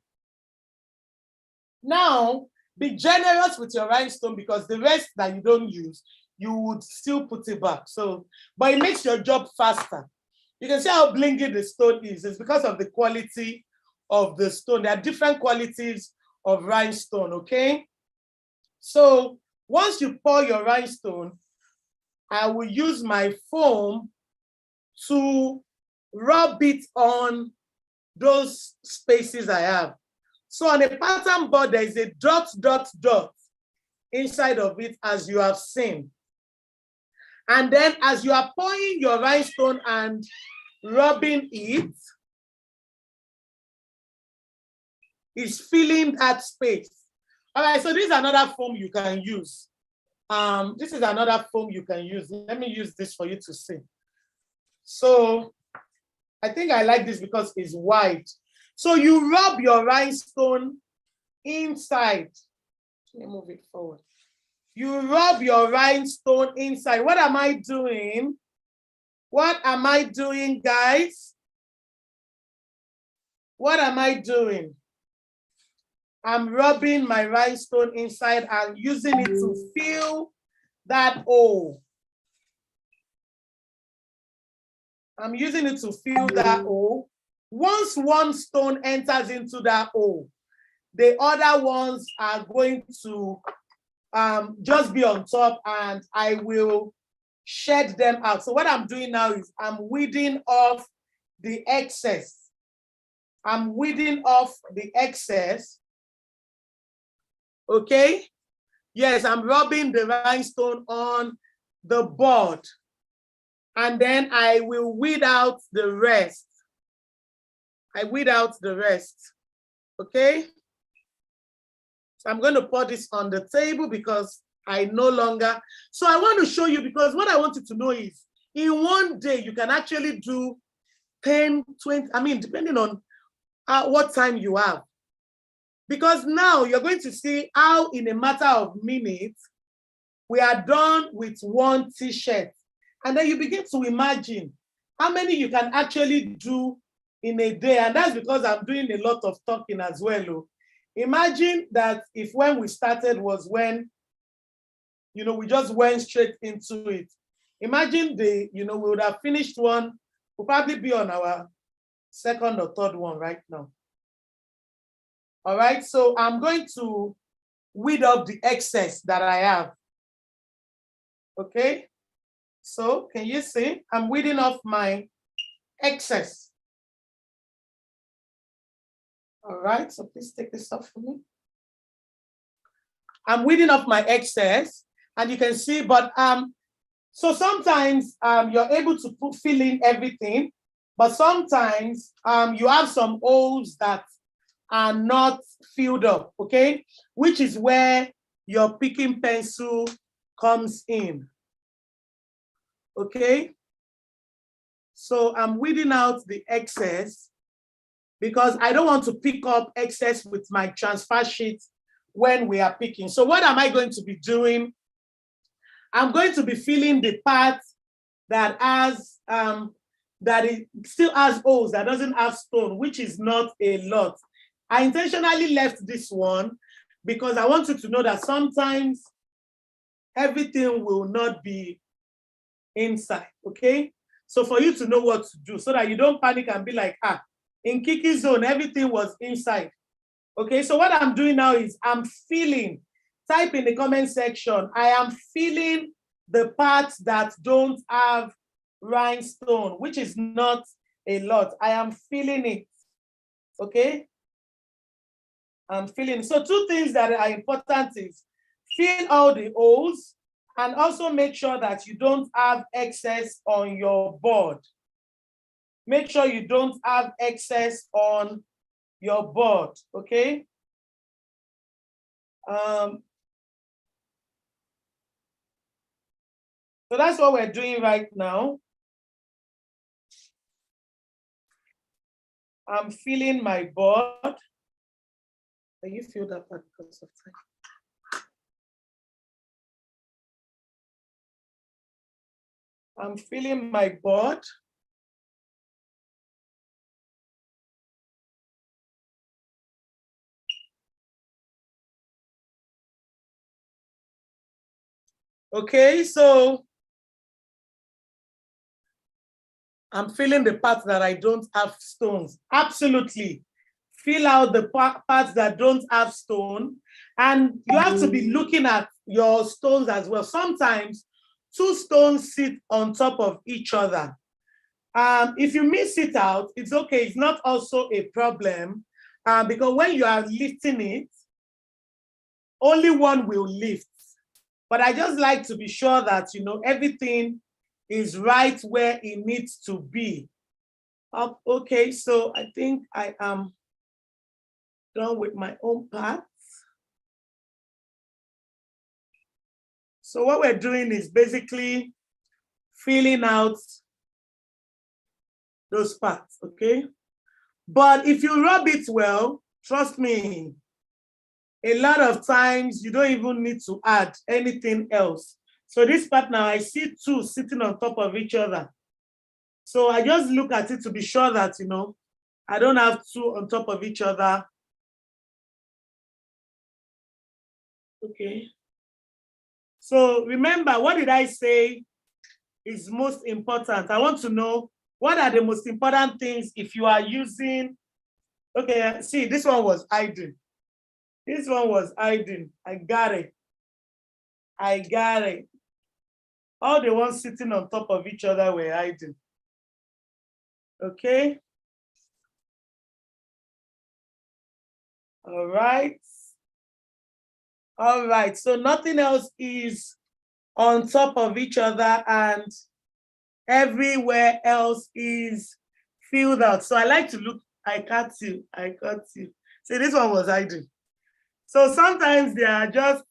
Now, be generous with your rhinestone because the rest that you don't use, you would still put it back. So, but it makes your job faster. You can see how blingy the stone is. It's because of the quality of the stone. There are different qualities of rhinestone, okay? So once you pour your rhinestone, I will use my foam to rub it on those spaces I have. So on a pattern board, there is a dot, dot, dot inside of it, as you have seen. And then as you are pouring your rhinestone and rubbing it, it's filling that space. All right, so this is another foam you can use. This is another foam you can use. Let me use this for you to see. So I think I like this because it's wide. So you rub your rhinestone inside. Let me move it forward. You rub your rhinestone inside. What am I doing? What am I doing, guys? What am I doing? I'm rubbing my rhinestone inside and using it to fill that hole. I'm using it to fill that hole. Once one stone enters into that hole, the other ones are going to just be on top, and I will shed them out. So what I'm doing now is I'm weeding off the excess. I'm weeding off the excess. Okay? Yes, I'm rubbing the rhinestone on the board, and then I will weed out the rest. I weed out the rest. Okay? So I'm going to pour this on the table because I no longer. So I want to show you, because what I want you to know is in one day you can actually do 10, 20, I mean, depending on what time you have. Because now you're going to see how in a matter of minutes, we are done with one t-shirt. And then you begin to imagine how many you can actually do in a day. And that's because I'm doing a lot of talking as well. Imagine that if when we started was when, we just went straight into it. Imagine we would have finished one, we'll probably be on our second or third one right now. All right, so I'm going to weed up the excess that I have. Okay, so can you see? I'm weeding off my excess. All right, so please take this off for me. I'm weeding off my excess, and you can see, but so sometimes you're able to fill in everything, but sometimes you have some holes that are not filled up, okay? Which is where your picking pencil comes in, okay? So I'm weeding out the excess because I don't want to pick up excess with my transfer sheet when we are picking. So what am I going to be doing? I'm going to be filling the part that has, that it still has holes, that doesn't have stone, which is not a lot. I intentionally left this one because I want you to know that sometimes everything will not be inside, okay? So for you to know what to do, so that you don't panic and be like, in Kiki's zone, everything was inside. Okay, so what I'm doing now is I'm filling, type in the comment section, I am filling the parts that don't have rhinestone, which is not a lot. I am filling it, okay? I'm filling. So two things that are important is fill all the holes and also make sure that you don't have excess on your board. Make sure you don't have excess on your board, okay? So that's what we're doing right now. I'm filling my board. Can you feel that part because of time? I'm filling my board. Okay, so I'm filling the parts that I don't have stones. Absolutely. Fill out the parts that don't have stone. And you have to be looking at your stones as well. Sometimes two stones sit on top of each other. If you miss it out, it's okay. It's not also a problem because when you are lifting it, only one will lift. But I just like to be sure that, everything is right where it needs to be. Okay, so I think I am done with my own parts. So what we're doing is basically filling out those parts, okay? But if you rub it well, trust me, a lot of times you don't even need to add anything else. So this part now, I see two sitting on top of each other. So I just look at it to be sure that, I don't have two on top of each other. Okay. So remember, what did I say is most important? I want to know what are the most important things if you are using, okay, see, this one was hiding. This one was hiding. I got it. I got it. All the ones sitting on top of each other were hiding. Okay. All right. All right. So nothing else is on top of each other and everywhere else is filled out. So I like to look, I cut you. See, this one was hiding. So sometimes they are just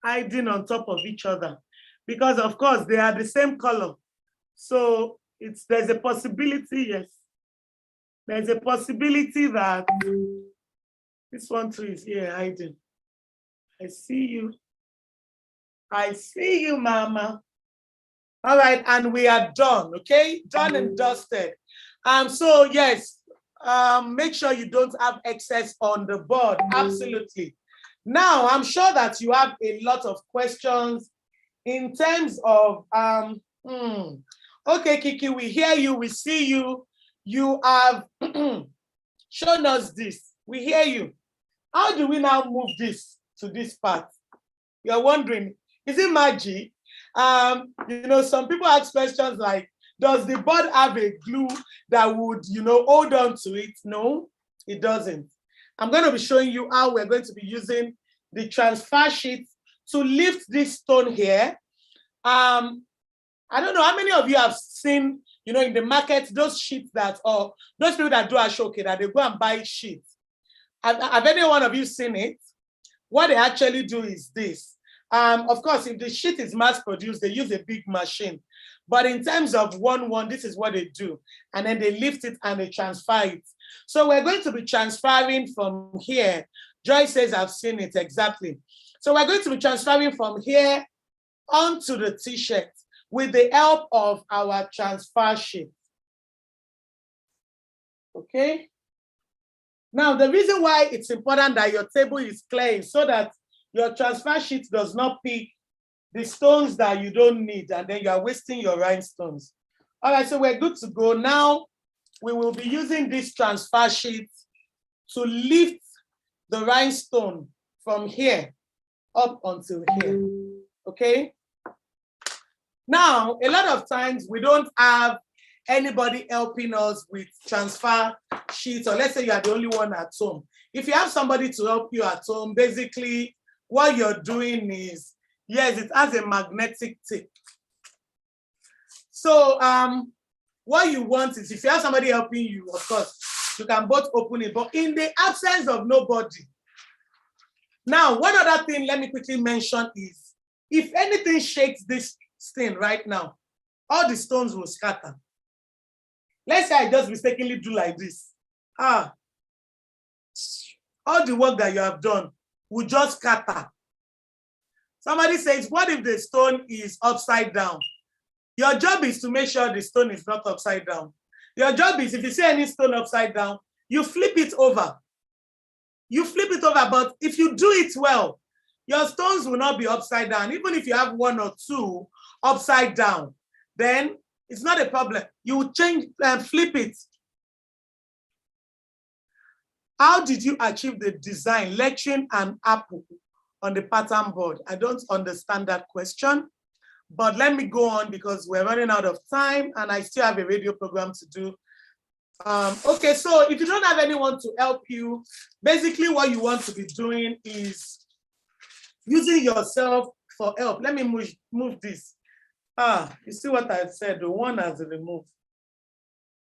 hiding on top of each other because of course they are the same color. So there's a possibility, yes. There's a possibility that this one too is here hiding. I see you. I see you, mama. All right, and we are done, okay? Done and dusted. So yes, make sure you don't have excess on the board, absolutely. Now, I'm sure that you have a lot of questions in terms of, okay, Kiki, we hear you, we see you. You have shown us this, we hear you. How do we now move this to this part? You're wondering, is it magic? You know, some people ask questions like, does the board have a glue that would, you know, hold on to it? No, it doesn't. I'm going to be showing you how we're going to be using the transfer sheet to lift this stone here. I don't know how many of you have seen, you know, in the market, those sheets that, or those people that do Ashoke, that they go and buy sheets. Have any one of you seen it? What they actually do is this. Of course, if the sheet is mass produced, they use a big machine. But in terms of one, this is what they do. And then they lift it and they transfer it. So we're going to be transferring from here. Joy says, I've seen it exactly. So we're going to be transferring from here onto the t-shirt with the help of our transfer sheet. Okay. Now, the reason why it's important that your table is clear is so that your transfer sheet does not pick the stones that you don't need, and then you are wasting your rhinestones. All right, so we're good to go. Now, we will be using this transfer sheet to lift the rhinestone from here up until here, okay? Now, a lot of times we don't have anybody helping us with transfer sheets, or let's say you are the only one at home. If you have somebody to help you at home, basically what you're doing is, yes, it has a magnetic tip. So what you want is, if you have somebody helping you, of course, you can both open it, but in the absence of nobody. Now, one other thing let me quickly mention is, if anything shakes this thing right now, all the stones will scatter. Let's say I just mistakenly do like this. All the work that you have done will just scatter. Somebody says, what if the stone is upside down? Your job is to make sure the stone is not upside down. Your job is, if you see any stone upside down, you flip it over. You flip it over, but if you do it well, your stones will not be upside down. Even if you have one or two upside down, then it's not a problem. You change and flip it. How did you achieve the design, lecturing an apple on the pattern board? I don't understand that question, but let me go on because we're running out of time and I still have a radio program to do. Okay, so if you don't have anyone to help you, basically what you want to be doing is using yourself for help. Let me move this. You see what I said? The one has removed.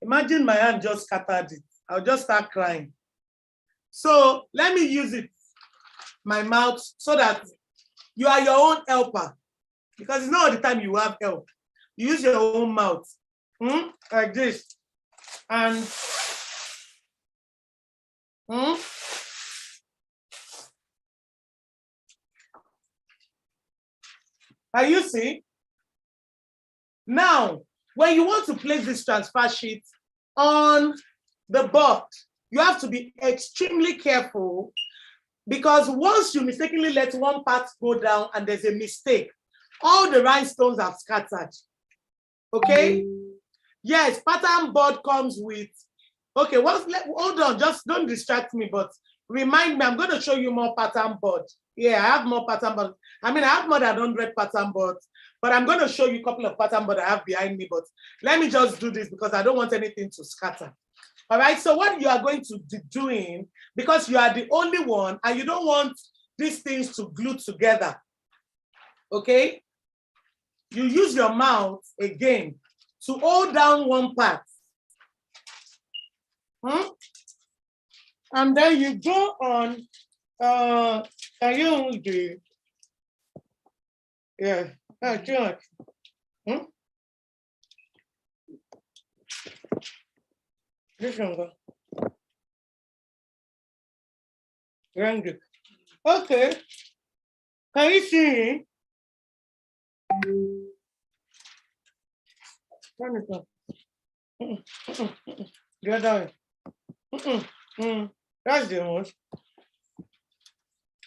Imagine my hand just scattered it. I'll just start crying. So let me use it, my mouth, so that you are your own helper. Because it's not all the time you have help. You use your own mouth, like this. And Can you see? Now, when you want to place this transfer sheet on the board, you have to be extremely careful Because once you mistakenly let one part go down and there's a mistake, all the rhinestones have scattered. Okay? Yes, pattern board comes with, okay, hold on, just don't distract me, but remind me, I'm going to show you more pattern board. Yeah, I have more pattern board. I mean, I have more than 100 pattern boards, but I'm going to show you a couple of pattern board I have behind me, but let me just do this because I don't want anything to scatter. All right, so what you are going to be doing, because you are the only one and you don't want these things to glue together, okay? You use your mouth again to hold down one part. And then you go on, can you do, yeah, this one go. Okay, can you see? Turn it up. The other way. That's the most.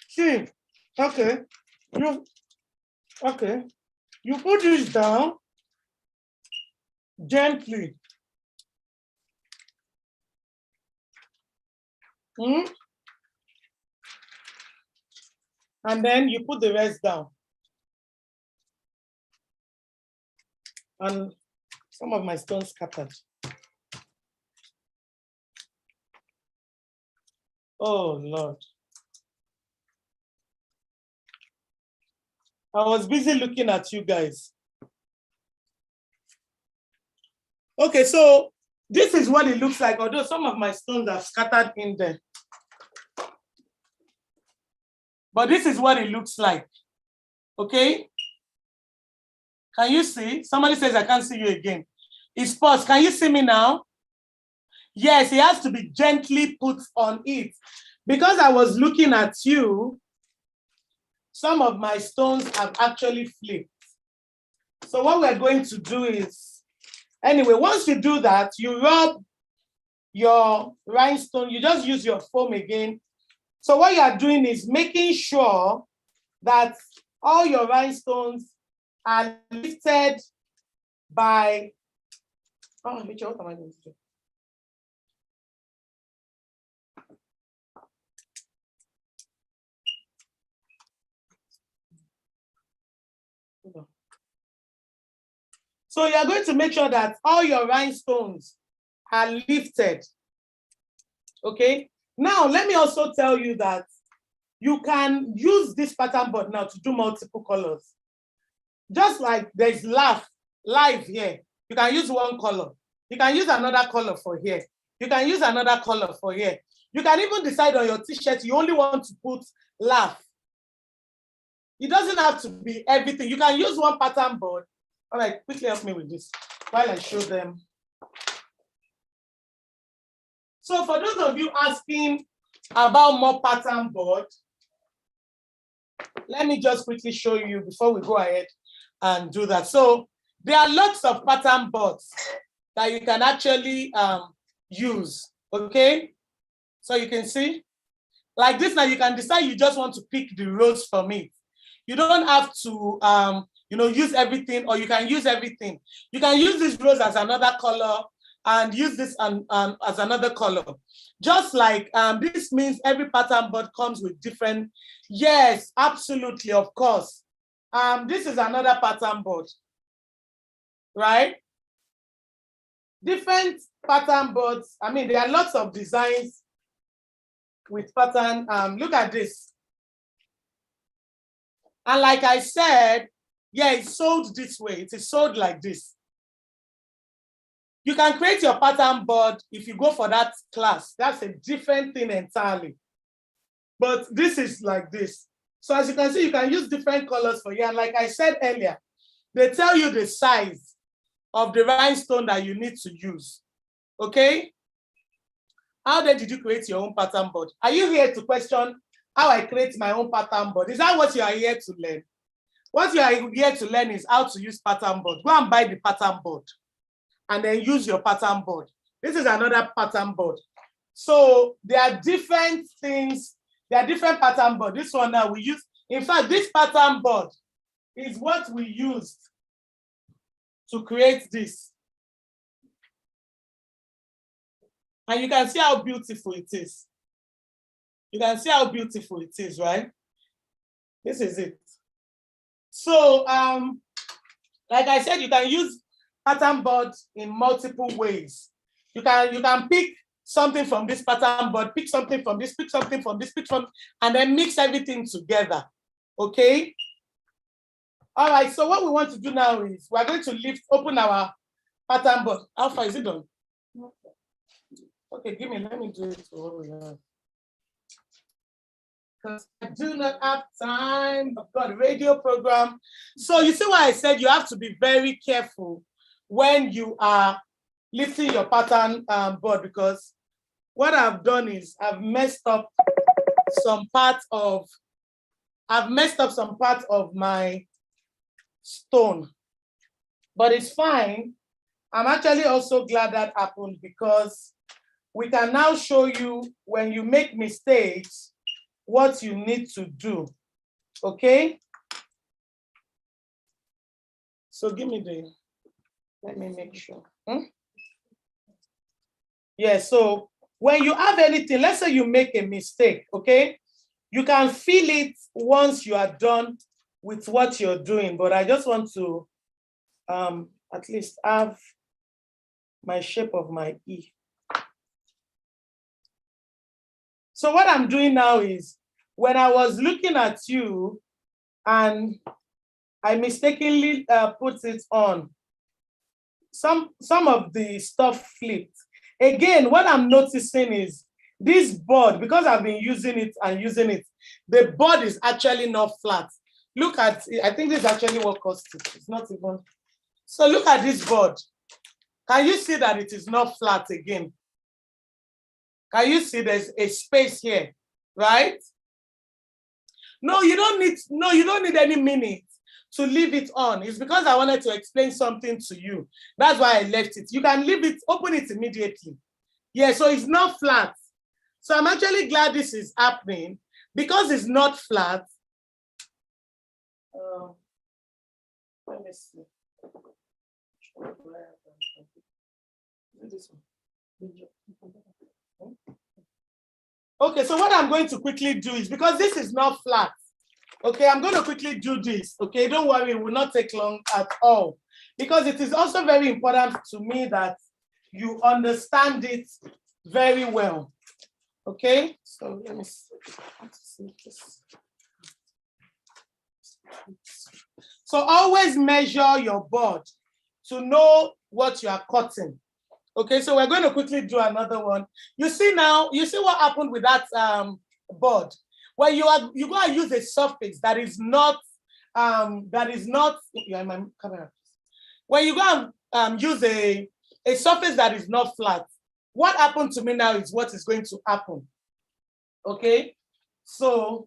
See, okay. You put this down gently. And then you put the rest down. And some of my stones scattered. Oh, Lord. I was busy looking at you guys. Okay, so this is what it looks like, although some of my stones are scattered in there. But this is what it looks like, okay? Can you see? Somebody says, I can't see you again. It's paused. Can you see me now? Yes, it has to be gently put on it. Because I was looking at you, some of my stones have actually flipped. So what we're going to do is, anyway, once you do that, you rub your rhinestone, you just use your foam again. So what you are doing is making sure that all your rhinestones are lifted by, oh, Mitchell, what am I going to do? So you're going to make sure that all your rhinestones are lifted. Okay. Now, let me also tell you that you can use this pattern board now to do multiple colors. Just like there's live here. You can use one color. You can use another color for here. You can use another color for here. You can even decide on your t-shirt, you only want to put laugh. It doesn't have to be everything. You can use one pattern board. All right, quickly help me with this while I show them. So for those of you asking about more pattern board, let me just quickly show you before we go ahead and do that. So there are lots of pattern boards that you can actually use, okay? So you can see, like this now, you can decide you just want to pick the rows from it. You don't have to, use everything, or you can use everything. You can use this rose as another color and use this as another color. Just like this means every pattern board comes with different, yes, absolutely, of course. This is another pattern board, right? Different pattern boards. I mean, there are lots of designs with pattern. Look at this. And like I said, yeah, it's sold this way. It is sold like this. You can create your pattern board if you go for that class. That's a different thing entirely. But this is like this. So as you can see, you can use different colors for you. And like I said earlier, they tell you the size of the rhinestone that you need to use. Okay? How did you create your own pattern board? Are you here to question how I create my own pattern board? Is that what you are here to learn? What you are here to learn is how to use pattern board. Go and buy the pattern board and then use your pattern board. This is another pattern board. So there are different things There are different pattern board. This one now we use, in fact, this pattern board is what we used to create this. And you can see how beautiful it is. You can see how beautiful it is, right? This is it. So, like I said, you can use pattern board in multiple ways. You can pick something from this pattern board, pick something from this, pick something from this, pick from, and then mix everything together. Okay. All right. So what we want to do now is we're going to open our pattern board. How far is it done? Okay, let me do it over here. Because I do not have time. I've got a radio program. So you see why I said you have to be very careful when you are lifting your pattern board, because what I've done is I've messed up some part of my stone, but it's fine. I'm actually also glad that happened, because we can now show you when you make mistakes, what you need to do, okay? So let me make sure. Yeah, so when you have anything, let's say you make a mistake, okay? You can feel it once you are done with what you're doing, but I just want to at least have my shape of my E. So what I'm doing now is, when I was looking at you and I mistakenly put it on, some of the stuff flipped. Again, what I'm noticing is this board, because I've been using it, the board is actually not flat. Look at it. I think this is actually what caused it. It's not even. So look at this board. Can you see that it is not flat again? Can you see there's a space here, right? No, you don't need any minute to leave it on. It's because I wanted to explain something to you. That's why I left it. You can leave it, open it immediately. Yeah, so it's not flat. So I'm actually glad this is happening, because it's not flat. Let me see. This one. Okay, so what I'm going to quickly do is, because this is not flat, okay, I'm going to quickly do this, okay? Don't worry, it will not take long at all, because it is also very important to me that you understand it very well, okay? So let me see this. So always measure your board to know what you are cutting. Okay, so we're going to quickly do another one. You see what happened with that board. When you go and use a surface that is not yeah, my camera. When you go and use a surface that is not flat, what happened to me now is what is going to happen. Okay, so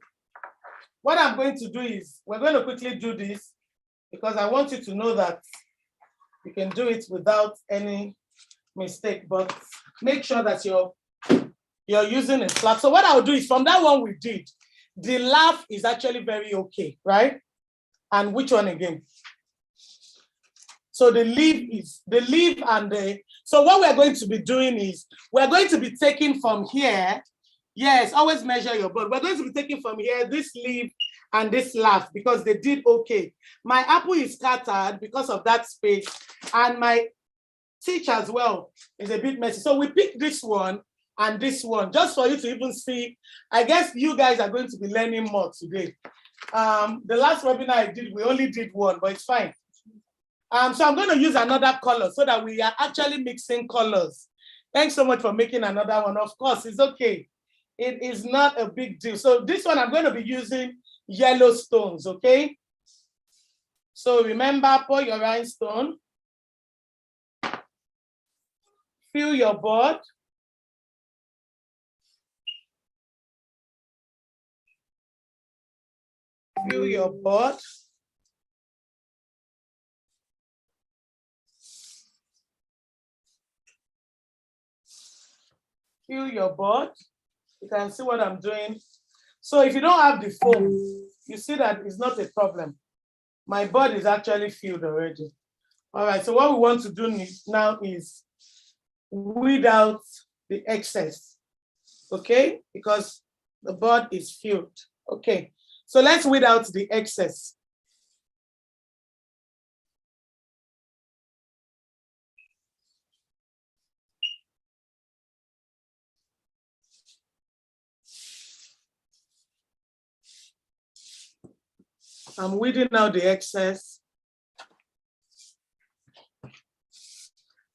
what I'm going to do is, we're going to quickly do this, because I want you to know that you can do it without any mistake, but make sure that you're using a flat. So what I'll do is, from that one we did, the laugh is actually very okay, right? And which one again? So the leaf and the, so what we're going to be doing is, we're going to be taking from here. Yes, always measure your board. We're going to be taking from here this leaf and this laugh, because they did okay. My apple is scattered because of that space, and my teach as well is a bit messy. So we picked this one and this one, just for you to even see. I guess you guys are going to be learning more today. The last webinar I did, we only did one, but it's fine. So I'm going to use another color so that we are actually mixing colors. Thanks so much for making another one. Of course, it's okay. It is not a big deal. So this one, I'm going to be using yellow stones, okay? So remember, pour your rhinestone. Fill your board. Fill your board. Fill your board. You can see what I'm doing. So if you don't have the foam, you see that it's not a problem. My board is actually filled already. All right, so what we want to do now is weed out the excess, okay? Because the board is filled, okay? So let's weed out the excess. I'm weeding out the excess.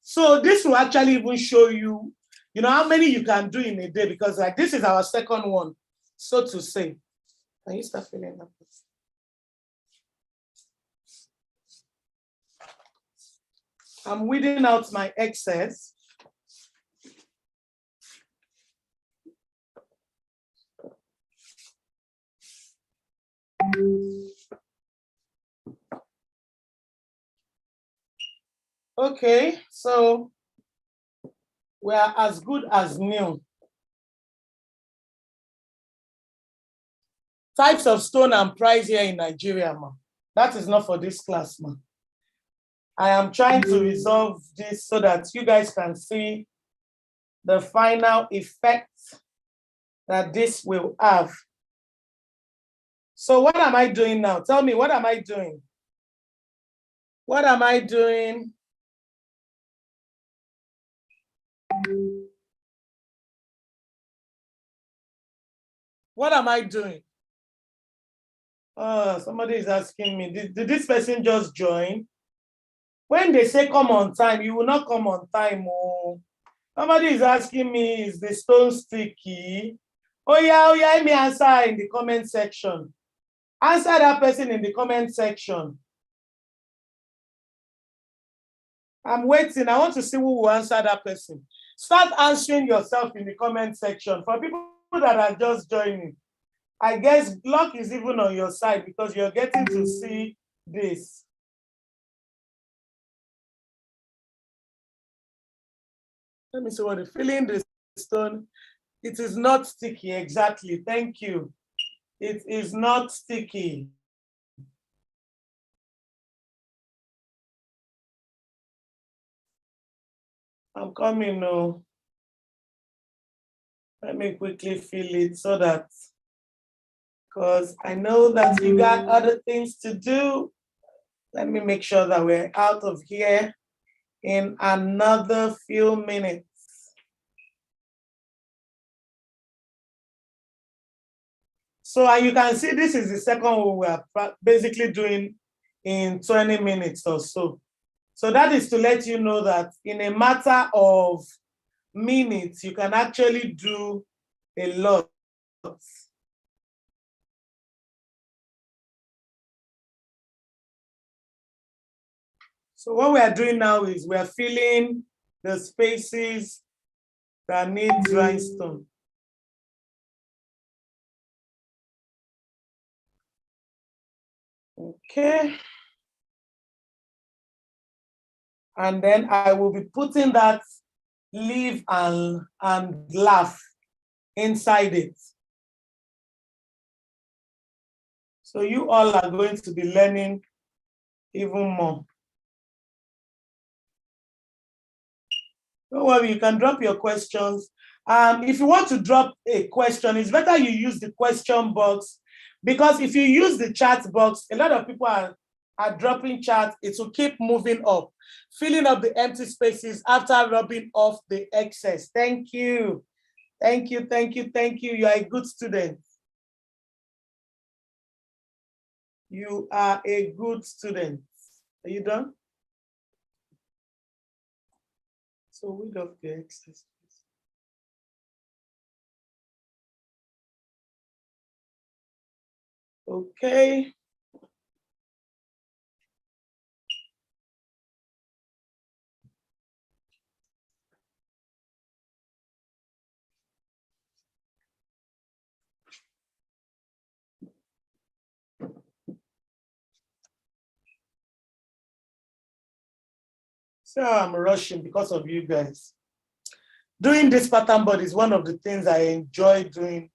So this will actually even show you, you know, how many you can do in a day, because like this is our second one, so to say. Can you start filling up? I'm weeding out my excess. Okay, so we are as good as new. Types of stone and price here in Nigeria, ma. That is not for this class, ma. I am trying to resolve this so that you guys can see the final effect that this will have. So what am I doing now? Tell me, what am I doing? What am I doing? What am I doing? Somebody is asking me, did this person just join? When they say come on time, you will not come on time. Oh. Somebody is asking me, is the stone sticky? Oh yeah, let me answer in the comment section. Answer that person in the comment section. I'm waiting. I want to see who will answer that person. Start answering yourself in the comment section. For people that are just joining, I guess luck is even on your side because you're getting to see this. Let me see what the feeling the stone. It is not sticky, exactly. Thank you. It is not sticky. I'm coming now. Let me quickly fill it so that, because I know that you got other things to do. Let me make sure that we're out of here in another few minutes. So you can see this is the second one we are basically doing in 20 minutes or so. So that is to let you know that in a matter of minutes, you can actually do a lot. So what we are doing now is we are filling the spaces that need rhinestone. Okay. And then I will be putting that live and laugh inside it. So you all are going to be learning even more. Don't worry, you can drop your questions. If you want to drop a question, it's better you use the question box, because if you use the chat box, a lot of people are dropping chat. It will keep moving up, filling up the empty spaces after rubbing off the excess. Thank you. Thank you, thank you, thank you. You are a good student. You are a good student. Are you done? So weed off the excess. Okay. So I'm rushing because of you guys. Doing this pattern board is one of the things I enjoy doing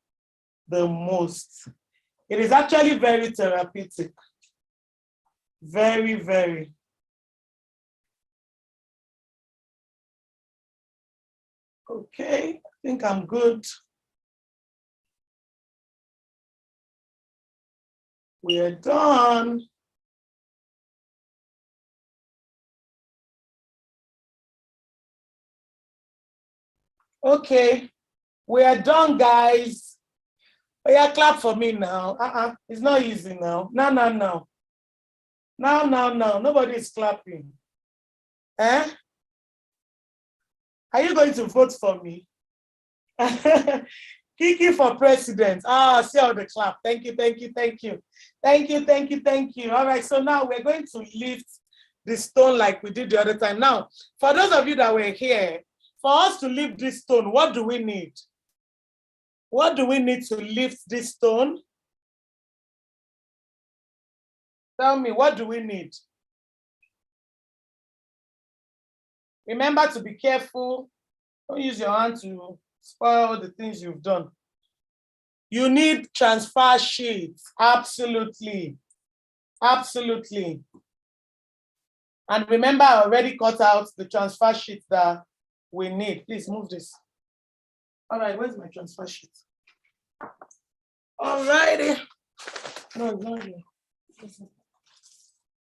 the most. It is actually very therapeutic. Very, very. Okay, I think I'm good. We're done. Okay, we are done, guys. Oh, yeah, clap for me now. It's not easy now. No. No. Nobody is clapping. Eh? Are you going to vote for me? Kiki for president. See all the clap. Thank you. All right, so now we're going to lift the stone like we did the other time. Now, for those of you that were here, for us to lift this stone, what do we need? What do we need to lift this stone? Tell me, what do we need? Remember to be careful. Don't use your hand to spoil the things you've done. You need transfer sheets. Absolutely. And remember, I already cut out the transfer sheet that we need. Please move this. All right, where's my transfer sheet? All righty. No.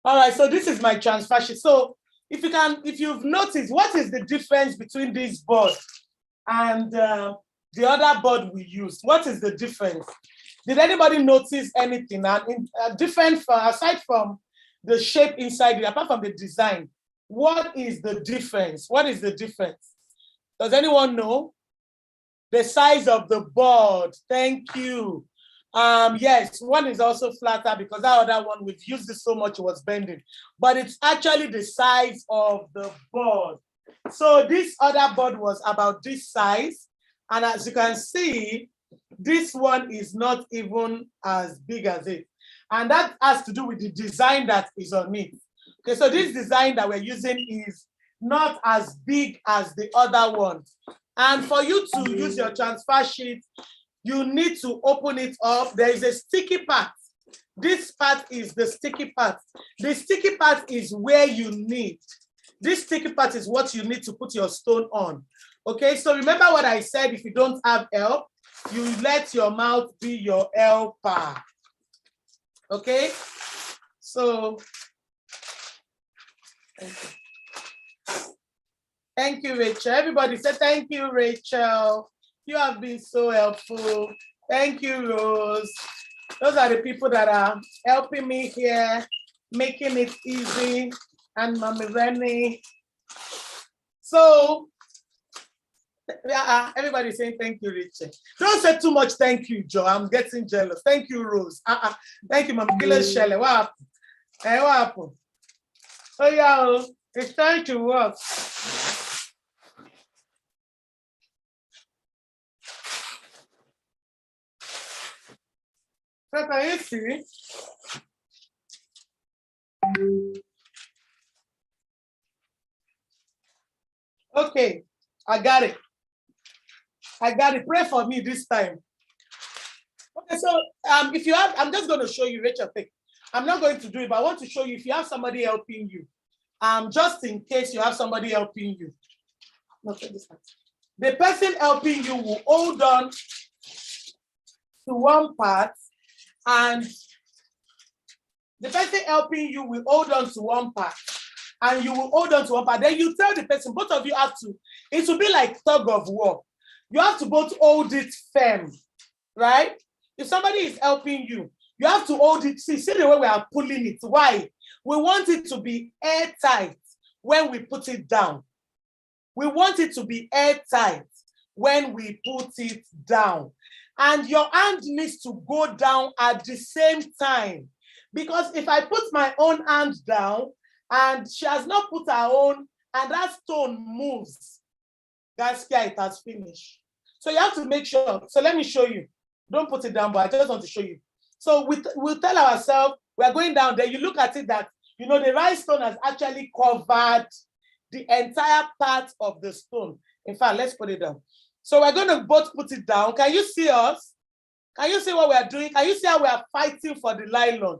All right, so this is my transfer sheet. So if you've noticed, what is the difference between this board and the other board we used? What is the difference? Did anybody notice anything? And different aside from the shape inside it, apart from the design, what is the difference? What is the difference? Does anyone know? The size of the board. Thank you. Yes, one is also flatter because that other one, we've used it so much it was bending, but it's actually the size of the board. So this other board was about this size, and as you can see, this one is not even as big as it, and that has to do with the design that is on it. Okay, so this design that we're using is not as big as the other one, and for you to use your transfer sheet, you need to open it up. There is a sticky part. This part is the sticky part. The sticky part is where you need. This sticky part is what you need to put your stone on. Okay, so remember what I said, if you don't have help, you let your mouth be your helper. Okay, so thank you, Rachel. Everybody say thank you, Rachel. You have been so helpful. Thank you, Rose. Those are the people that are helping me here, making it easy. And Mami Rennie. So, everybody saying thank you, Rachel. Don't say too much thank you, Joe. I'm getting jealous. Thank you, Rose. Thank you, Mami Killer Shelley. What happened? Hey, what happened? Oh, yeah, it's time to work. So can you see? Okay, I got it. Pray for me this time. Okay, so if you have, I'm just going to show you, Rachel. I'm not going to do it, but I want to show you if you have somebody helping you. Just in case you have somebody helping you. Okay, this one. The person helping you will hold on to one part, and the person helping you will hold on to one part, and you will hold on to one part. Then you tell the person, both of you have to, it will be like tug of war. You have to both hold it firm, right? If somebody is helping you, you have to hold it. See the way we are pulling it. Why? We want it to be airtight when we put it down. We want it to be airtight when we put it down. And your hand needs to go down at the same time. Because if I put my own hand down and she has not put her own, and that stone moves, that's why it has finished. So you have to make sure. So let me show you. Don't put it down, but I just want to show you. So we'll tell ourselves, we are going down there. You look at it that, you know, the rhinestone has actually covered the entire part of the stone. In fact, let's put it down. So we're going to both put it down. Can you see us? Can you see what we are doing? Can you see how we are fighting for the nylon?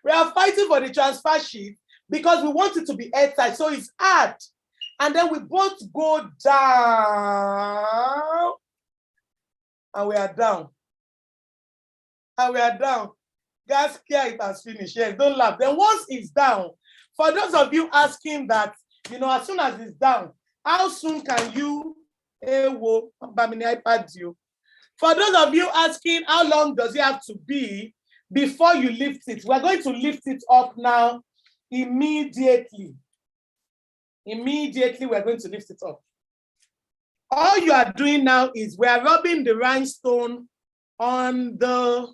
We are fighting for the transfer sheet because we want it to be airtight, so it's hard. And then we both go down, and we are down. And we are down. Guys, here it has finished. Yes, don't laugh. Then once it's down, for those of you asking that, you know, as soon as it's down, how soon can you iPad you? For those of you asking how long does it have to be before you lift it, we're going to lift it up now immediately. Immediately, we're going to lift it up. All you are doing now is we are rubbing the rhinestone on the,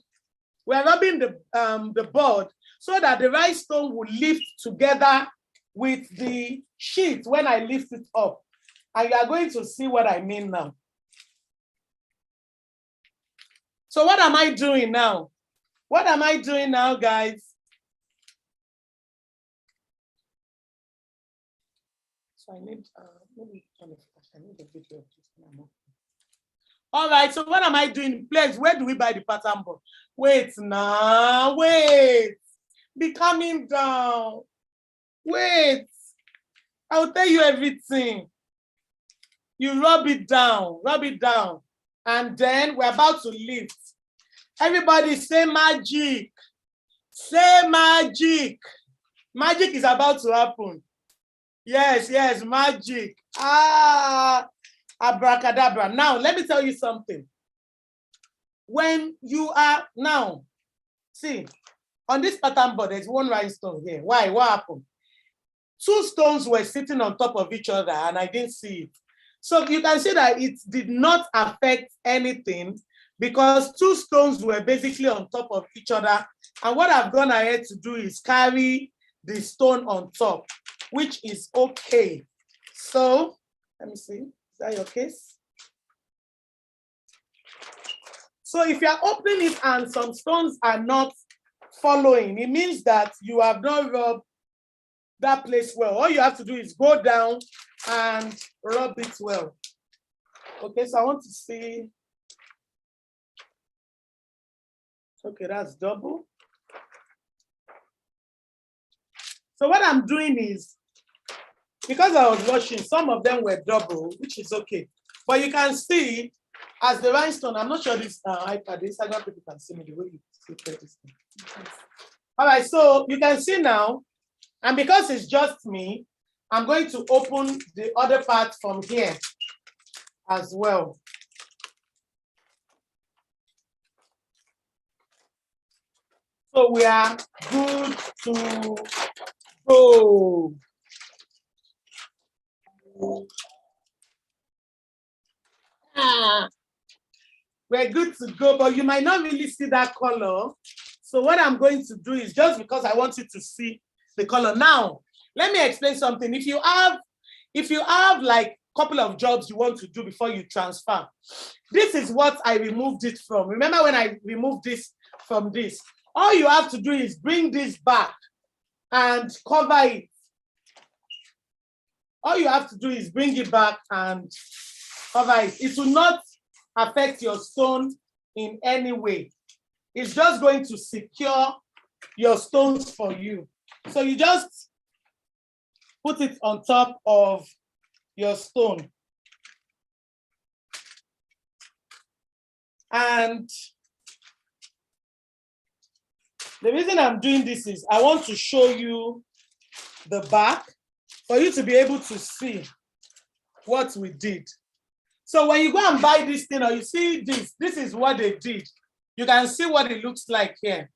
we're rubbing the board so that the rhinestone will lift together with the sheet when I lift it up. And you are going to see what I mean now. So what am I doing now? What am I doing now, guys? So I need, let me turn it flash. I need a video of this now. All right, so what am I doing? Please, where do we buy the pattern board? Wait now, wait. Be coming down. Wait. I'll tell you everything. You rub it down, and then we're about to lift. Everybody say magic. Say magic. Magic is about to happen. Yes, yes, magic. Ah, abracadabra. Now, let me tell you something. When you are now, see, on this pattern board, there's one rhinestone here. Why? What happened? Two stones were sitting on top of each other, and I didn't see it. So you can see that it did not affect anything because two stones were basically on top of each other. And what I've gone ahead to do is carry the stone on top, which is okay. So let me see. Is that your case? So if you're opening it and some stones are not following, it means that you have not rubbed that place well. All you have to do is go down and rub it well. Okay, so I want to see. Okay, that's double. So what I'm doing is, because I was washing, some of them were double, which is okay. But you can see, as the rhinestone, I'm not sure this iPad, this Instagram people can see me the way you see this thing. All right, so you can see now, and because it's just me, I'm going to open the other part from here as well. So we are good to go. We're good to go, but you might not really see that color. So what I'm going to do is, just because I want you to see the color. Now, let me explain something. If you have like a couple of jobs you want to do before you transfer, this is what I removed it from. Remember when I removed this from this? All you have to do is bring this back and cover it. All you have to do is bring it back and cover it. It will not affect your stone in any way. It's just going to secure your stones for you. So you just put it on top of your stone. And the reason I'm doing this is I want to show you the back for you to be able to see what we did. So when you go and buy this thing or you see this is what they did. You can see what it looks like here,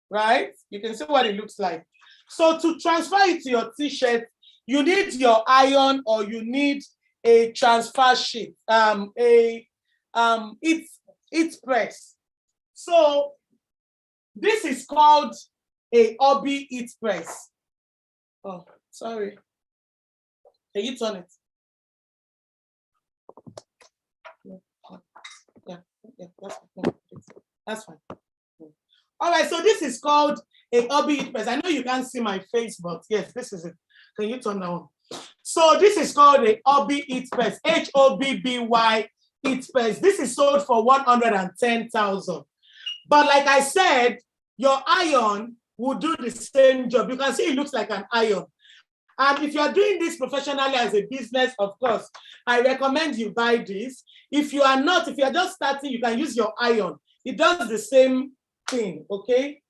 right? You can see what it looks like. So to transfer it to your t-shirt, you need your iron or you need a transfer sheet, it's press. So this is called a hobby heat press. Oh, sorry. Can you turn it? Yeah, that's fine. All right, so this is called a hobby heat press. I know you can't see my face, but yes, this is it. Can you turn that on? So this is called a hobby heat press, HOBBY each pairs. This is sold for 110,000. But like I said, your iron will do the same job. You can see it looks like an iron. And if you're doing this professionally as a business, of course, I recommend you buy this. If you are not, if you're just starting, you can use your iron. It does the same thing, okay?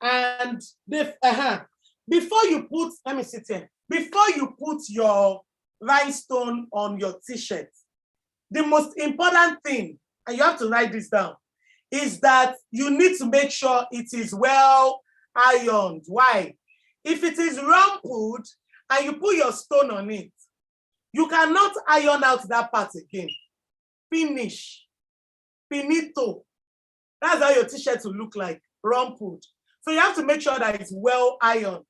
And before you put, let me sit here. Before you put your rhinestone on your t-shirt, the most important thing, and you have to write this down, is that you need to make sure it is well ironed. Why? If it is rumpled and you put your stone on it, you cannot iron out that part again. Finish. Finito. That's how your t-shirt will look like, rumpled. So you have to make sure that it's well ironed.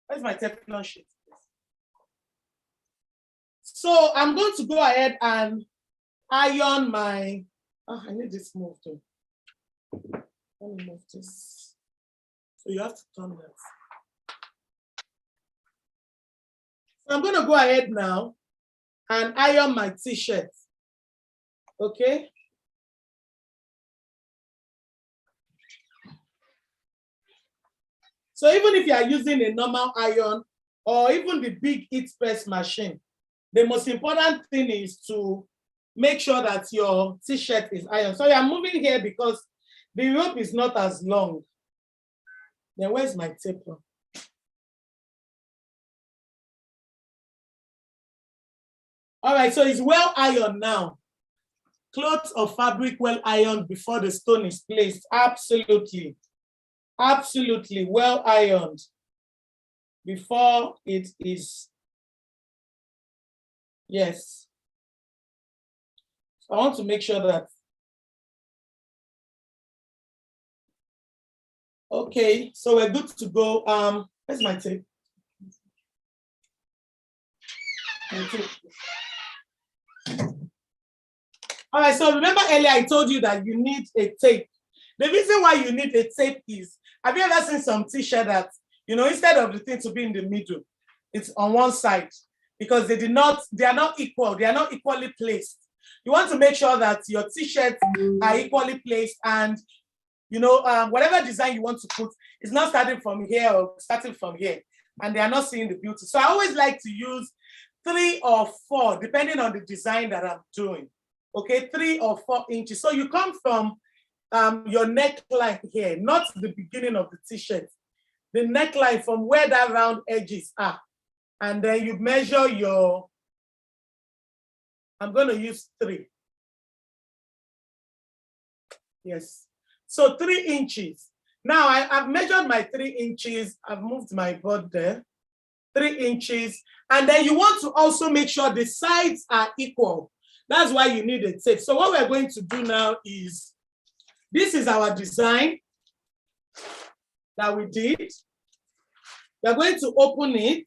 Where's my Teflon sheet? So I'm going to go ahead and iron my, I need this move too. Let me move this. So you have to turn that. So I'm going to go ahead now and iron my t-shirt. Okay. So even if you are using a normal iron or even the big heat press machine, the most important thing is to make sure that your t-shirt is ironed. So I'm moving here because the rope is not as long. Then where's my taper? All right, so it's well ironed now. Cloth or fabric well ironed before the stone is placed. Absolutely. Absolutely well ironed before it is. Yes. I want to make sure that. Okay, so we're good to go. Where's my tape? All right, so remember earlier I told you that you need a tape. The reason why you need a tape is, have you ever seen some t-shirt that, you know, instead of the thing to be in the middle, it's on one side because they are not equal, they are not equally placed. You want to make sure that your t-shirts are equally placed and, you know, whatever design you want to put is not starting from here or starting from here, and they are not seeing the beauty. So I always like to use 3 or 4, depending on the design that I'm doing. Okay, 3 or 4 inches. So you come from your neckline here, not the beginning of the t-shirt, the neckline from where that round edges are. And then you measure your, I'm going to use 3. Yes. So 3 inches. Now I've measured my 3 inches. I've moved my board there. 3 inches. And then you want to also make sure the sides are equal. That's why you need a tape. So what we're going to do now is, this is our design that we did. We're going to open it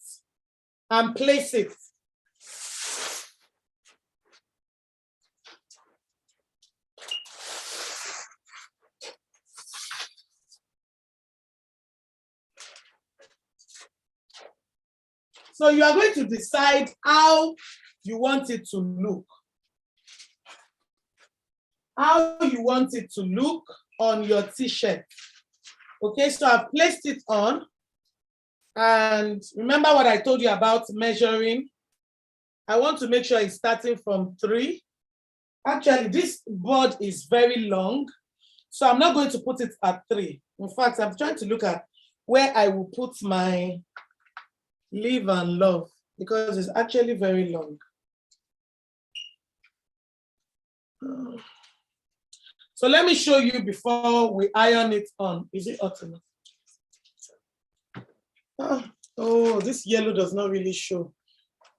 and place it. So you are going to decide how you want it to look. How you want it to look on your t-shirt. Okay, so I've placed it on. And remember what I told you about measuring? I want to make sure it's starting from 3. Actually, this board is very long, so I'm not going to put it at 3. In fact, I'm trying to look at where I will put my live and love, because it's actually very long. So let me show you before we iron it on. Is it hot enough? Oh, this yellow does not really show.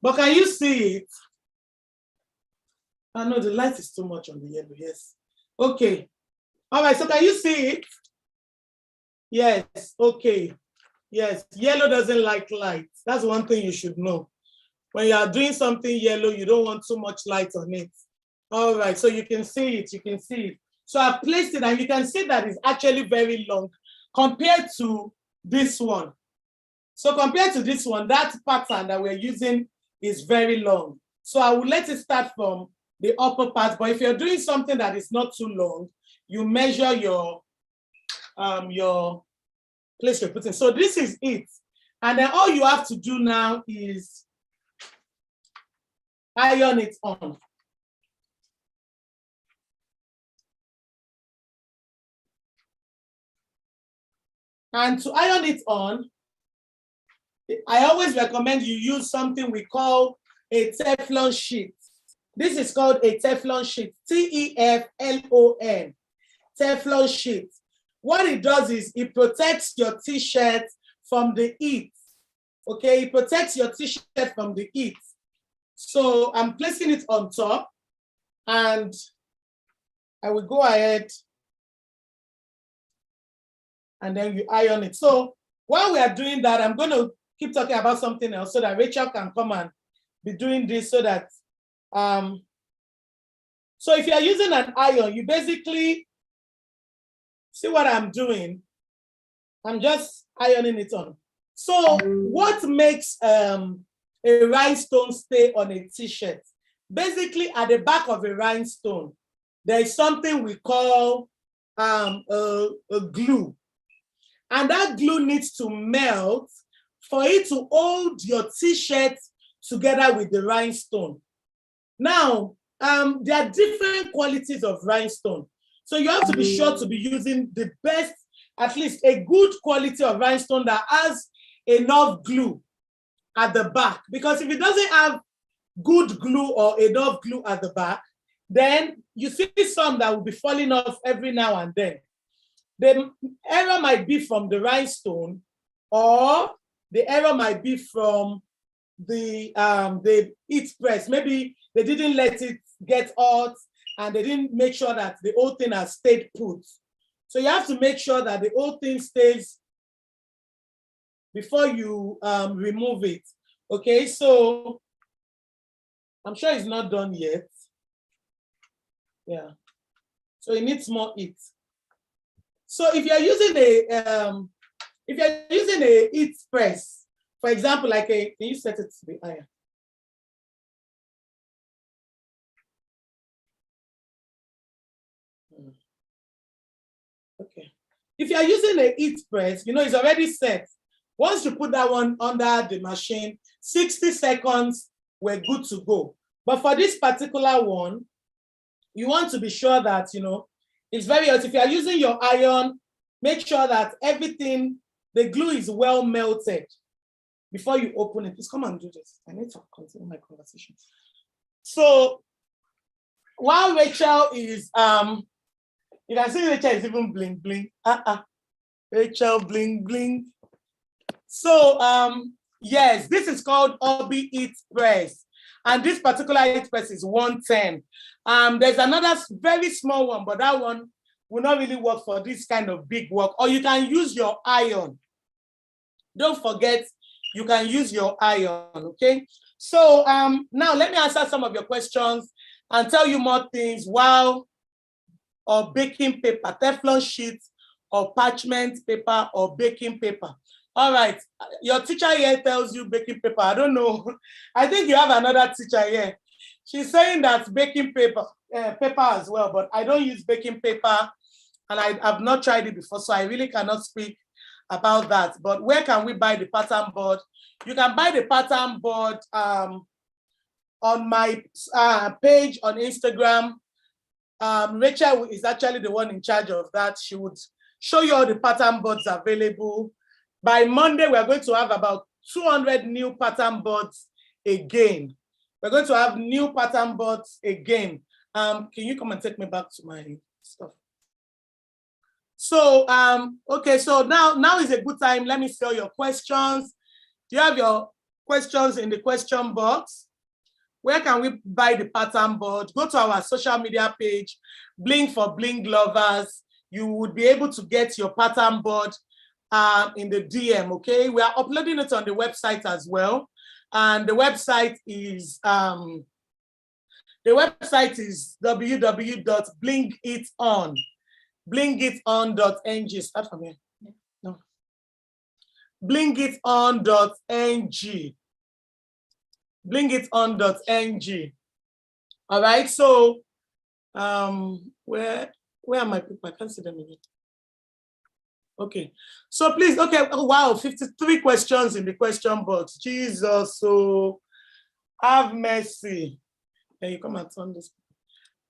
But can you see it? Oh no, the light is too much on the yellow, yes. Okay. All right, so can you see it? Yes, okay. Yes, yellow doesn't like light. That's one thing you should know. When you are doing something yellow, you don't want too much light on it. All right, so you can see it, you can see it. So I placed it and you can see that it's actually very long compared to this one. So compared to this one, that pattern that we're using is very long. So I will let it start from the upper part. But if you're doing something that is not too long, you measure your place you're putting. So this is it. And then all you have to do now is iron it on. And to iron it on, I always recommend you use something we call a Teflon sheet. This is called a Teflon sheet, T-E-F-L-O-N, Teflon sheet. What it does is it protects your t-shirt from the heat. Okay, it protects your t-shirt from the heat. So I'm placing it on top and I will go ahead and then you iron it. So while we are doing that, I'm going to keep talking about something else so that Rachel can come and be doing this so that, so if you're using an iron, you basically, see what I'm doing? I'm just ironing it on. So what makes a rhinestone stay on a t-shirt? Basically, at the back of a rhinestone, there is something we call a glue. And that glue needs to melt for it to hold your t-shirt together with the rhinestone. Now, there are different qualities of rhinestone. So you have to be sure to be using the best, at least a good quality of rhinestone that has enough glue at the back. Because if it doesn't have good glue or enough glue at the back, then you see some that will be falling off every now and then. The error might be from the rhinestone, or the error might be from the heat press. Maybe they didn't let it get hot and they didn't make sure that the whole thing has stayed put. So you have to make sure that the whole thing stays before you remove it. Okay, so I'm sure it's not done yet. Yeah, so it needs more heat. So if you're using a heat press, for example, like can you set it to the iron? Okay. If you're using a heat press, you know, it's already set. Once you put that one under the machine, 60 seconds, we're good to go. But for this particular one, you want to be sure that, you know, it's very hot. If you are using your iron, make sure that everything, the glue is well melted before you open it. Please come and do this. I need to continue my conversation. So while Rachel is, you can see Rachel is even bling bling. Rachel bling bling. So yes, this is called Obi Heat Press. And this particular heat press is 110. There's another very small one, but that one will not really work for this kind of big work. Or you can use your iron. Don't forget, you can use your iron, okay? So now let me answer some of your questions and tell you more things while or baking paper, Teflon sheet, or parchment paper, or baking paper. All right, your teacher here tells you baking paper. I don't know. I think you have another teacher here. She's saying that baking paper, paper as well, but I don't use baking paper and I have not tried it before, so I really cannot speak about that. But where can we buy the pattern board? You can buy the pattern board on my page on Instagram. Rachel is actually the one in charge of that. She would show you all the pattern boards available. By Monday, we're going to have about 200 new pattern boards again. We're going to have new pattern boards again. Can you come and take me back to my stuff? So, okay, so now is a good time. Let me see all your questions. Do you have your questions in the question box? Where can we buy the pattern board? Go to our social media page, Bling for Bling Lovers. You would be able to get your pattern board in the DM, okay? We are uploading it on the website as well. And the website is www.blingiton, blingiton.ng. Start from here. No. Blingiton.ng. Blingiton.ng. All right, so where are my people? I can't see them again. Okay, so please, okay, oh, wow, 53 questions in the question box. Jesus, so have mercy. Can you come and turn this?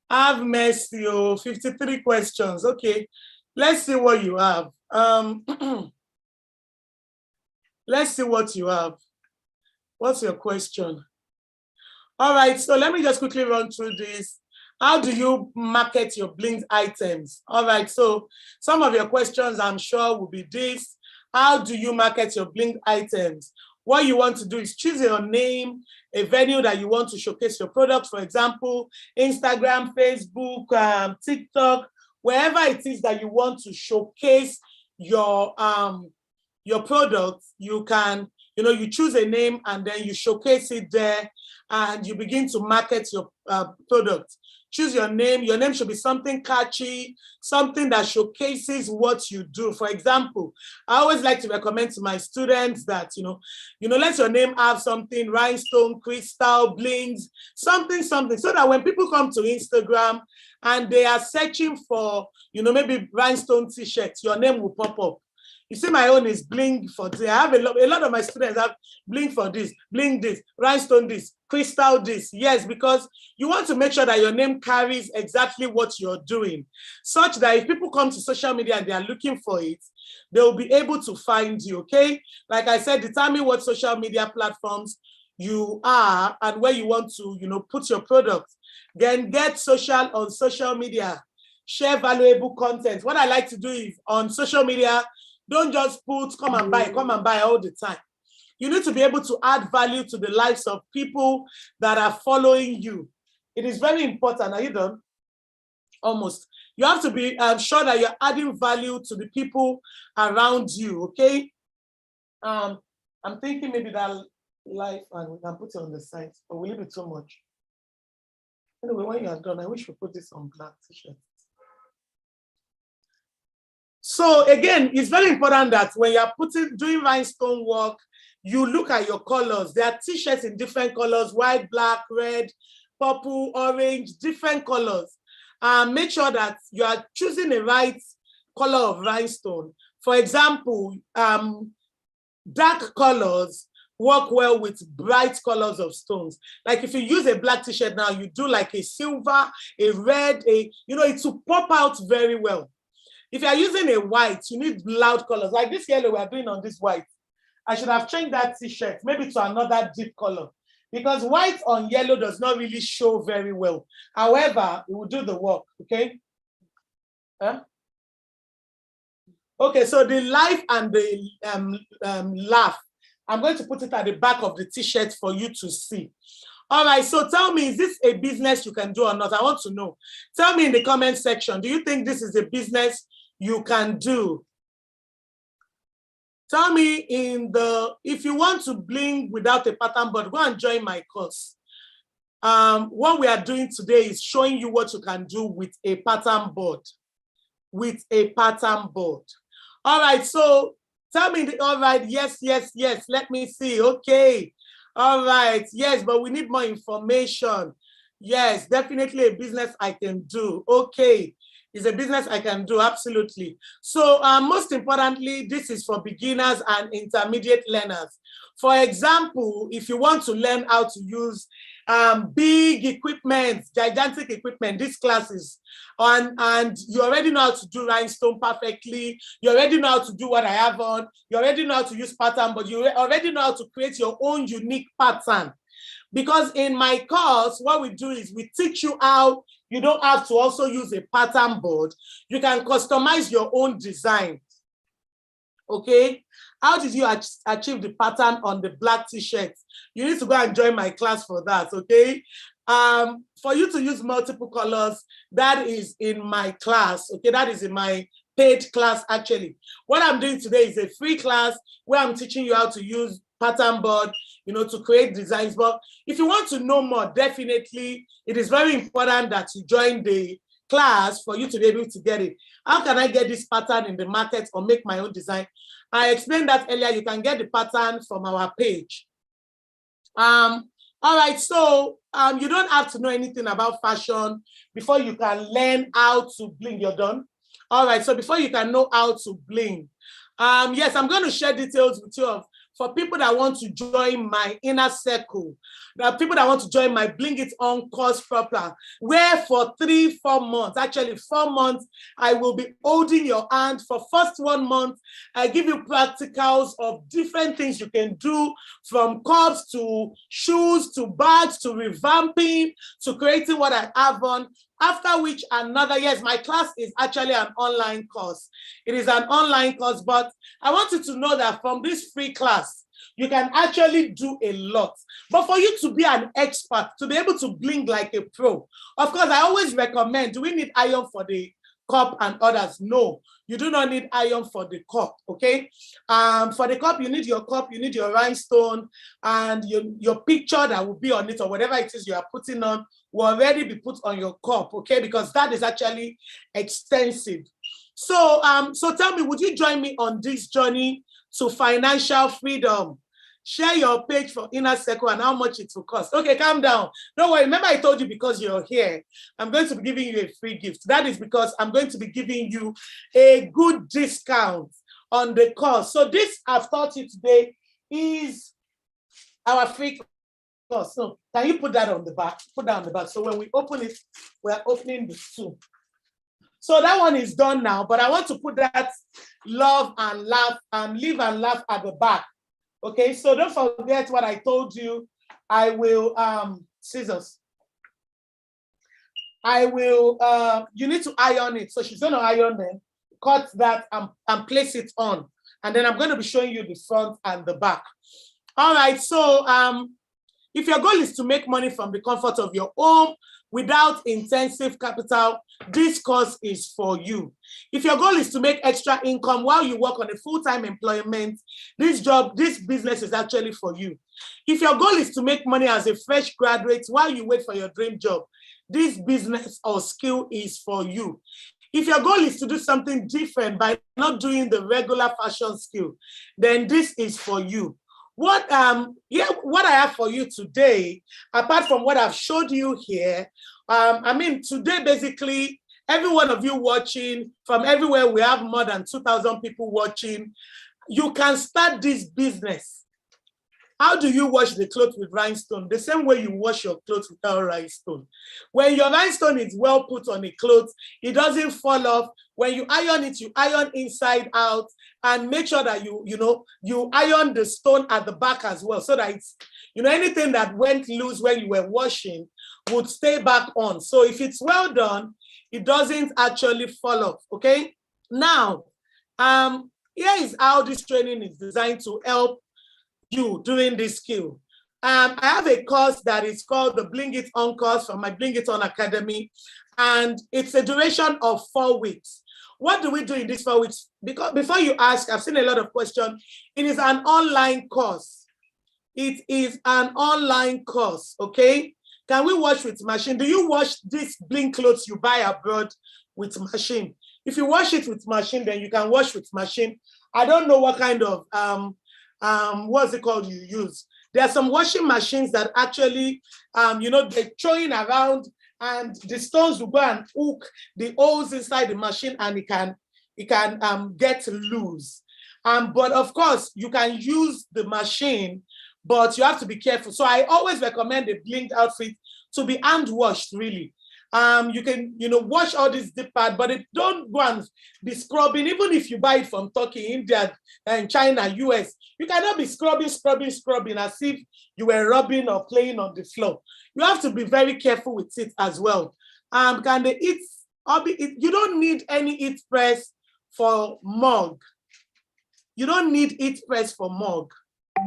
Have mercy, oh, 53 questions. Okay, let's see what you have. Let's see what you have. What's your question? All right, so let me just quickly run through this. How do you market your Bling items? All right, so some of your questions I'm sure will be this. How do you market your Bling items? What you want to do is choose your name, a venue that you want to showcase your product. For example, Instagram, Facebook, TikTok, wherever it is that you want to showcase your product, you can, you choose a name and then you showcase it there and you begin to market your product. Choose your name. Your name should be something catchy, something that showcases what you do. For example, I always like to recommend to my students that, let your name have something, Rhinestone, Crystal, Blings, something, so that when people come to Instagram and they are searching for, maybe Rhinestone t-shirts, your name will pop up. You see, my own is Bling for this. I have a lot of my students have Bling for this, Bling this, Rhinestone this, Crystal this. Yes, because you want to make sure that your name carries exactly what you're doing, such that if people come to social media and they are looking for it, they'll be able to find you, okay? Like I said, determine what social media platforms you are and where you want to, put your product. Then get social on social media. Share valuable content. What I like to do is on social media, don't just put come and buy all the time. You need to be able to add value to the lives of people that are following you. It is very important. Are you done? Almost. You have to be sure that you're adding value to the people around you, okay? I'm thinking maybe that life and we can put it on the side, but will it be too much? Anyway, when you are done, I wish we put this on black t-shirt. So again, it's very important that when you're doing rhinestone work, you look at your colors. There are t-shirts in different colors, white, black, red, purple, orange, different colors. Make sure that you are choosing the right color of rhinestone. For example, dark colors work well with bright colors of stones. Like if you use a black t-shirt now, you do like a silver, a red, it will pop out very well. If you are using a white, you need loud colors. Like this yellow we are doing on this white. I should have changed that t-shirt maybe to another deep color because white on yellow does not really show very well. However, it will do the work, okay? Huh? Okay, so the life and the laugh, I'm going to put it at the back of the t-shirt for you to see. All right, so tell me, is this a business you can do or not? I want to know. Tell me in the comment section, do you think this is a business you can do? Tell me if you want to bling without a pattern board, go and join my course. What we are doing today is showing you what you can do with a pattern board. With a pattern board. All right, so tell me, all right, yes, let me see, okay. All right, yes, but we need more information. Yes, definitely a business I can do. Okay, it's a business I can do, absolutely. So most importantly, this is for beginners and intermediate learners. For example, if you want to learn how to use big equipment, gigantic equipment, these classes, and you already know how to do rhinestone perfectly, you already know how to do what I have on, you already know how to use pattern, but you already know how to create your own unique pattern. Because in my course, what we do is we teach you how you don't have to also use a pattern board. You can customize your own design. Okay, how did you achieve the pattern on the black t-shirt? You need to go and join my class for that, okay? For you to use multiple colors, that is in my class, okay? That is in my paid class, actually. What I'm doing today is a free class where I'm teaching you how to use pattern board, to create designs. But if you want to know more, definitely, it is very important that you join the class for you to be able to get it. How can I get this pattern in the market or make my own design? I explained that earlier. You can get the pattern from our page. All right, so you don't have to know anything about fashion before you can learn how to bling. You're done. All right, so before you can know how to bling, yes, I'm going to share details with you for people that want to join my inner circle, people that want to join my Bling It On course proper, where for 3-4 months, actually 4 months, I will be holding your hand. For first 1 month, I give you practicals of different things you can do, from cups to shoes to bags to revamping to creating what I have on. After which another, yes, my class is actually an online course. It is an online course, but I want you to know that from this free class, you can actually do a lot. But for you to be an expert, to be able to bling like a pro, of course, I always recommend, do we need iron for the cup and others? No, you do not need iron for the cup, okay? For the cup, you need your cup, you need your rhinestone, and your picture that will be on it, or whatever it is you are putting on, will already be put on your cup, okay? Because that is actually extensive. So, so tell me, would you join me on this journey to financial freedom? Share your page for Inner Circle and how much it will cost. Okay, calm down. Don't worry. Remember, I told you because you're here, I'm going to be giving you a free gift. That is because I'm going to be giving you a good discount on the course. So this I've taught you today is our free course. So can you put that on the back? Put that on the back. So when we open it, we're opening the two. So that one is done now, but I want to put that love and laugh and live and laugh at the back. Okay, so don't forget what I told you. I will, scissors. I will, you need to iron it. So she's going to iron them, cut that and place it on. And then I'm going to be showing you the front and the back. All right, so if your goal is to make money from the comfort of your home without intensive capital, this course is for you. If your goal is to make extra income while you work on a full-time employment, this business is actually for you. If your goal is to make money as a fresh graduate while you wait for your dream job, this business or skill is for you. If your goal is to do something different by not doing the regular fashion skill, then this is for you. What I have for you today, apart from what I've showed you here, today basically, every one of you watching from everywhere, we have more than 2,000 people watching. You can start this business. How do you wash the clothes with rhinestone? The same way you wash your clothes without rhinestone. When your rhinestone is well put on the clothes, it doesn't fall off. When you iron it, you iron inside out, and make sure that you iron the stone at the back as well, so that it's, anything that went loose when you were washing would stay back on. So if it's well done, it doesn't actually fall off, okay? Now, here is how this training is designed to help you doing this skill. I have a course that is called the Bling It On course from my Bling It On Academy, and it's a duration of 4 weeks. What do we do in these 4 weeks? Because before you ask, I've seen a lot of questions. It is an online course. It is an online course, okay? Can we wash with machine? Do you wash these bling clothes you buy abroad with machine? If you wash it with machine, then you can wash with machine. I don't know what kind of what's it called you use. There are some washing machines that actually they're throwing around, and the stones will go and hook the holes inside the machine, and it can get loose. But of course you can use the machine, but you have to be careful. So I always recommend a blinged outfit to be hand washed, really. You can, wash all this deep part, but don't go and be scrubbing. Even if you buy it from Turkey, India, and China, US, you cannot be scrubbing as if you were rubbing or playing on the floor. You have to be very careful with it as well. You don't need any heat press for mug. You don't need heat press for mug.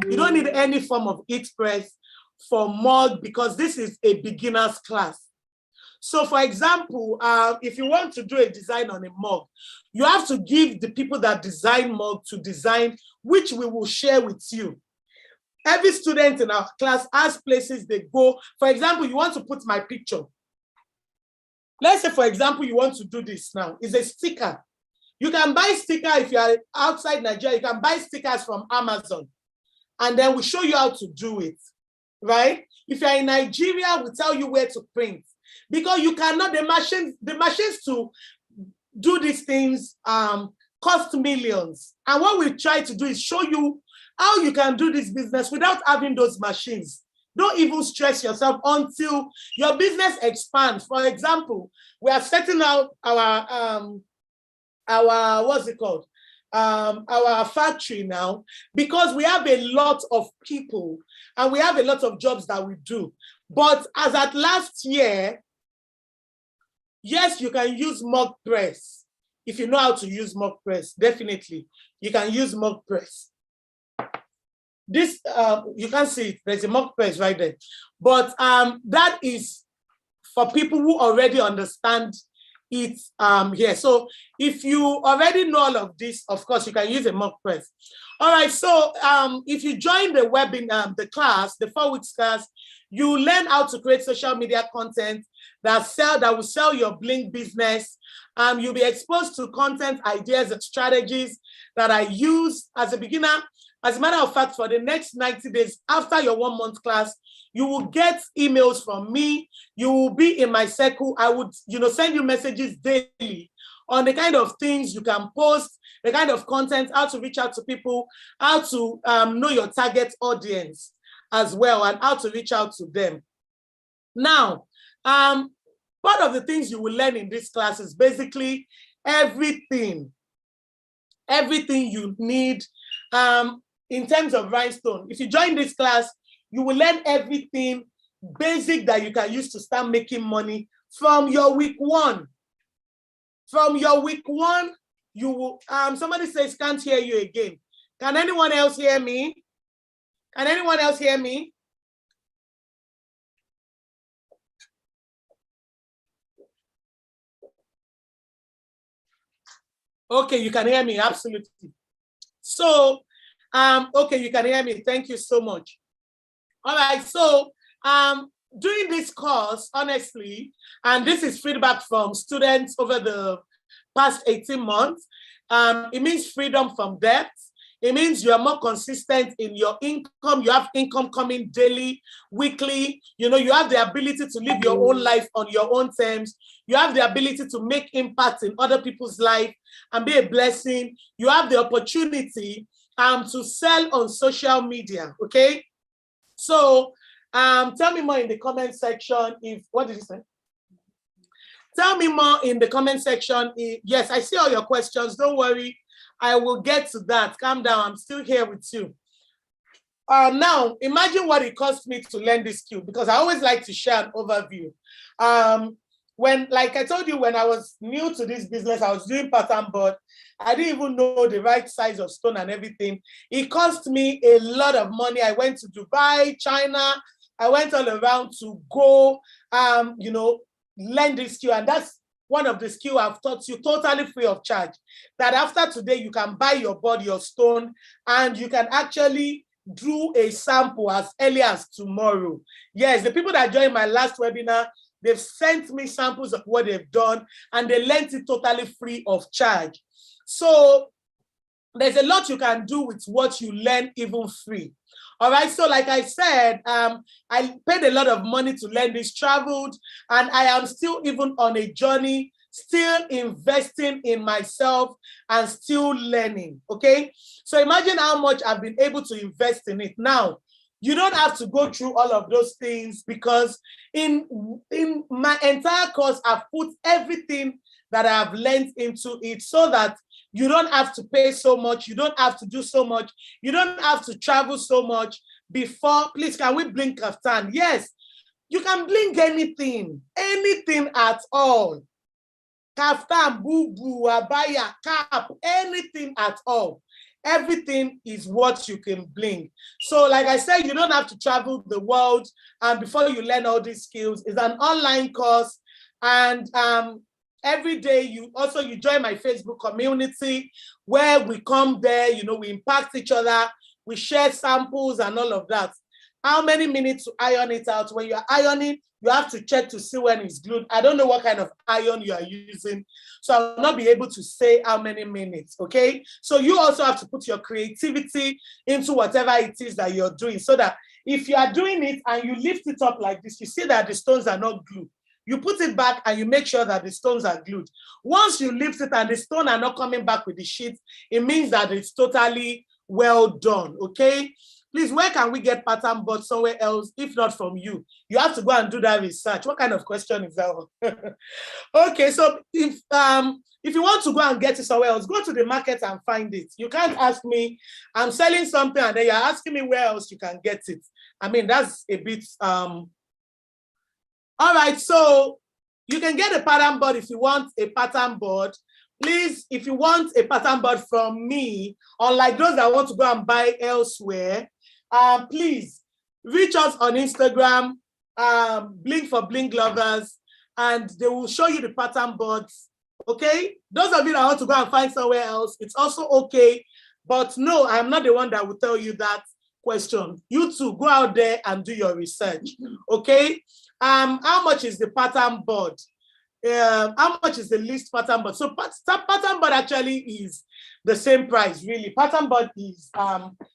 You don't need any form of heat press for mug, because this is a beginner's class. So for example, if you want to do a design on a mug, you have to give the people that design mug to design, which we will share with you. Every student in our class has places they go. For example, you want to put my picture. Let's say, for example, you want to do this now. It's a sticker. You can buy sticker if you are outside Nigeria. You can buy stickers from Amazon. And then we show you how to do it. right? If you're in Nigeria, we tell you where to print, because you cannot, the machines to do these things cost millions. And what we try to do is show you how you can do this business without having those machines. Don't even stress yourself until your business expands. For example, we are setting out our what's it called? Our factory now, because we have a lot of people and we have a lot of jobs that we do. But as at last year, yes, you can use mug press. If you know how to use mug press, definitely you can use mug press. This, you can see it, there's a mug press right there. But that is for people who already understand it here. So if you already know all of this, of course, you can use a mug press. All right, so if you join the webinar, the class, the 4 weeks class, you learn how to create social media content that will sell your Bling business. You'll be exposed to content ideas and strategies that I use as a beginner. As a matter of fact, for the next 90 days after your 1 month class, you will get emails from me. You will be in my circle. I would, send you messages daily on the kind of things you can post, the kind of content, how to reach out to people, how to know your target audience as well, and how to reach out to them. Now, part of the things you will learn in this class is basically everything you need in terms of Rhinestone. If you join this class, you will learn everything basic that you can use to start making money from your week 1. From your week 1, you will, somebody says, can't hear you again. Can anyone else hear me? Can anyone else hear me? Okay, you can hear me, absolutely. So, okay, you can hear me. Thank you so much. All right, so during this course, honestly, and this is feedback from students over the past 18 months, it means freedom from debt. It means you are more consistent in your income. You have income coming daily, weekly. You have the ability to live your own life on your own terms. You have the ability to make impact in other people's life and be a blessing. You have the opportunity to sell on social media, okay? So tell me more in the comment section what did you say? Tell me more in the comment section. Yes, I see all your questions. Don't worry. I will get to that. Calm down. I'm still here with you. Now, imagine what it cost me to learn this skill, because I always like to share an overview. Like I told you, when I was new to this business, I was doing pattern board. I didn't even know the right size of stone and everything. It cost me a lot of money. I went to Dubai, China. I went all around to go, learn this skill. And that's one of the skills I've taught you totally free of charge. That after today, you can buy your board, your stone, and you can actually do a sample as early as tomorrow. Yes, the people that joined my last webinar, they've sent me samples of what they've done, and they learned it totally free of charge. So there's a lot you can do with what you learn, even free. All right, so like I said, I paid a lot of money to learn this, traveled, and I am still even on a journey, still investing in myself and still learning, okay? So imagine how much I've been able to invest in it. Now, you don't have to go through all of those things, because in my entire course, I've put everything that I've learned into it, so that you don't have to pay so much. You don't have to do so much. You don't have to travel so much before. Please, can we blink kaftan? Yes, you can blink anything at all. Kaftan, boo-boo, abaya, cap, anything at all. Everything is what you can blink. So like I said, you don't have to travel the world before you learn all these skills. It's an online course, and every day you join my Facebook community, where we come there, we impact each other, we share samples and all of that. how many minutes to iron it out. When you're ironing, you have to check to see when it's glued. I don't know what kind of iron you are using, so I will not be able to say how many minutes, okay? So you also have to put your creativity into whatever it is that you're doing, so that if you are doing it and you lift it up like this, you see that the stones are not glued. You put it back and you make sure that the stones are glued. Once you lift it and the stones are not coming back with the sheet, it means that it's totally well done, okay? Please, where can we get pattern board somewhere else, if not from you? You have to go and do that research. What kind of question is that one? Okay, so if you want to go and get it somewhere else, go to the market and find it. You can't ask me, I'm selling something, and then you're asking me where else you can get it. I mean, that's a bit, all right, so you can get a pattern board if you want a pattern board. Please, if you want a pattern board from me, unlike those that want to go and buy elsewhere, please reach us on Instagram, Bling for Bling Lovers, and they will show you the pattern boards, okay? Those of you that want to go and find somewhere else, it's also okay, but no, I'm not the one that will tell you that question. You too, go out there and do your research, okay? How much is the pattern board? How much is the list pattern board? So pattern board actually is the same price, really. Pattern board is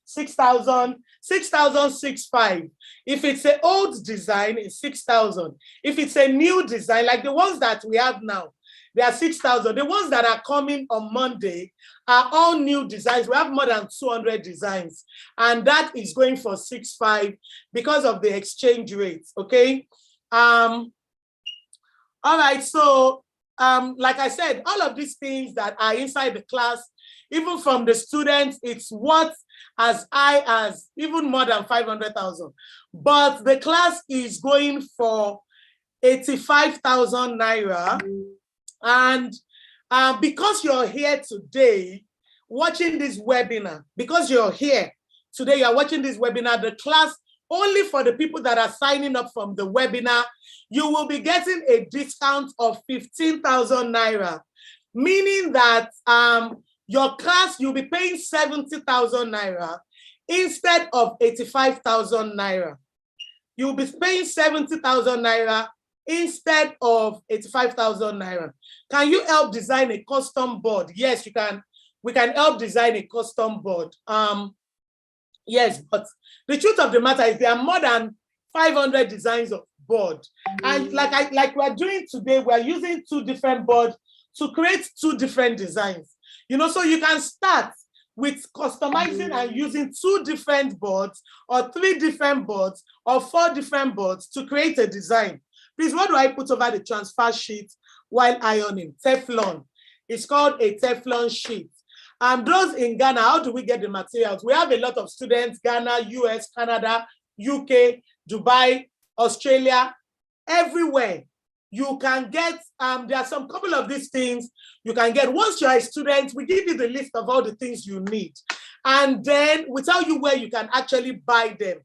6,665. If it's an old design, it's 6,000. If it's a new design, like the ones that we have now, they are 6,000. The ones that are coming on Monday are all new designs. We have more than 200 designs, and that is going for 6,500 because of the exchange rate, okay? All right, so like I said, all of these things that are inside the class, even from the students, it's worth as high as even more than 500,000. But the class is going for 85,000 Naira. And because you're here today watching this webinar, because you're here today, you're watching this webinar, the class, only for the people that are signing up from the webinar, you will be getting a discount of 15,000 Naira, meaning that your class, you'll be paying 70,000 Naira instead of 85,000 Naira. You'll be paying 70,000 Naira instead of 85,000 Naira. Can you help design a custom board? Yes, you can. We can help design a custom board. Yes, but the truth of the matter is there are more than 500 designs of board. And like we're doing today, we're using 2 different boards to create 2 different designs. You know, so you can start with customizing and using 2 different boards or 3 different boards or 4 different boards to create a design. Please, what do I put over the transfer sheet while ironing? Teflon. It's called a Teflon sheet. Those in Ghana, how do we get the materials? We have a lot of students, Ghana, US, Canada, UK, Dubai, Australia, everywhere. You can get, there are some couple of these things you can get. Once you're a student, we give you the list of all the things you need. And then we tell you where you can actually buy them.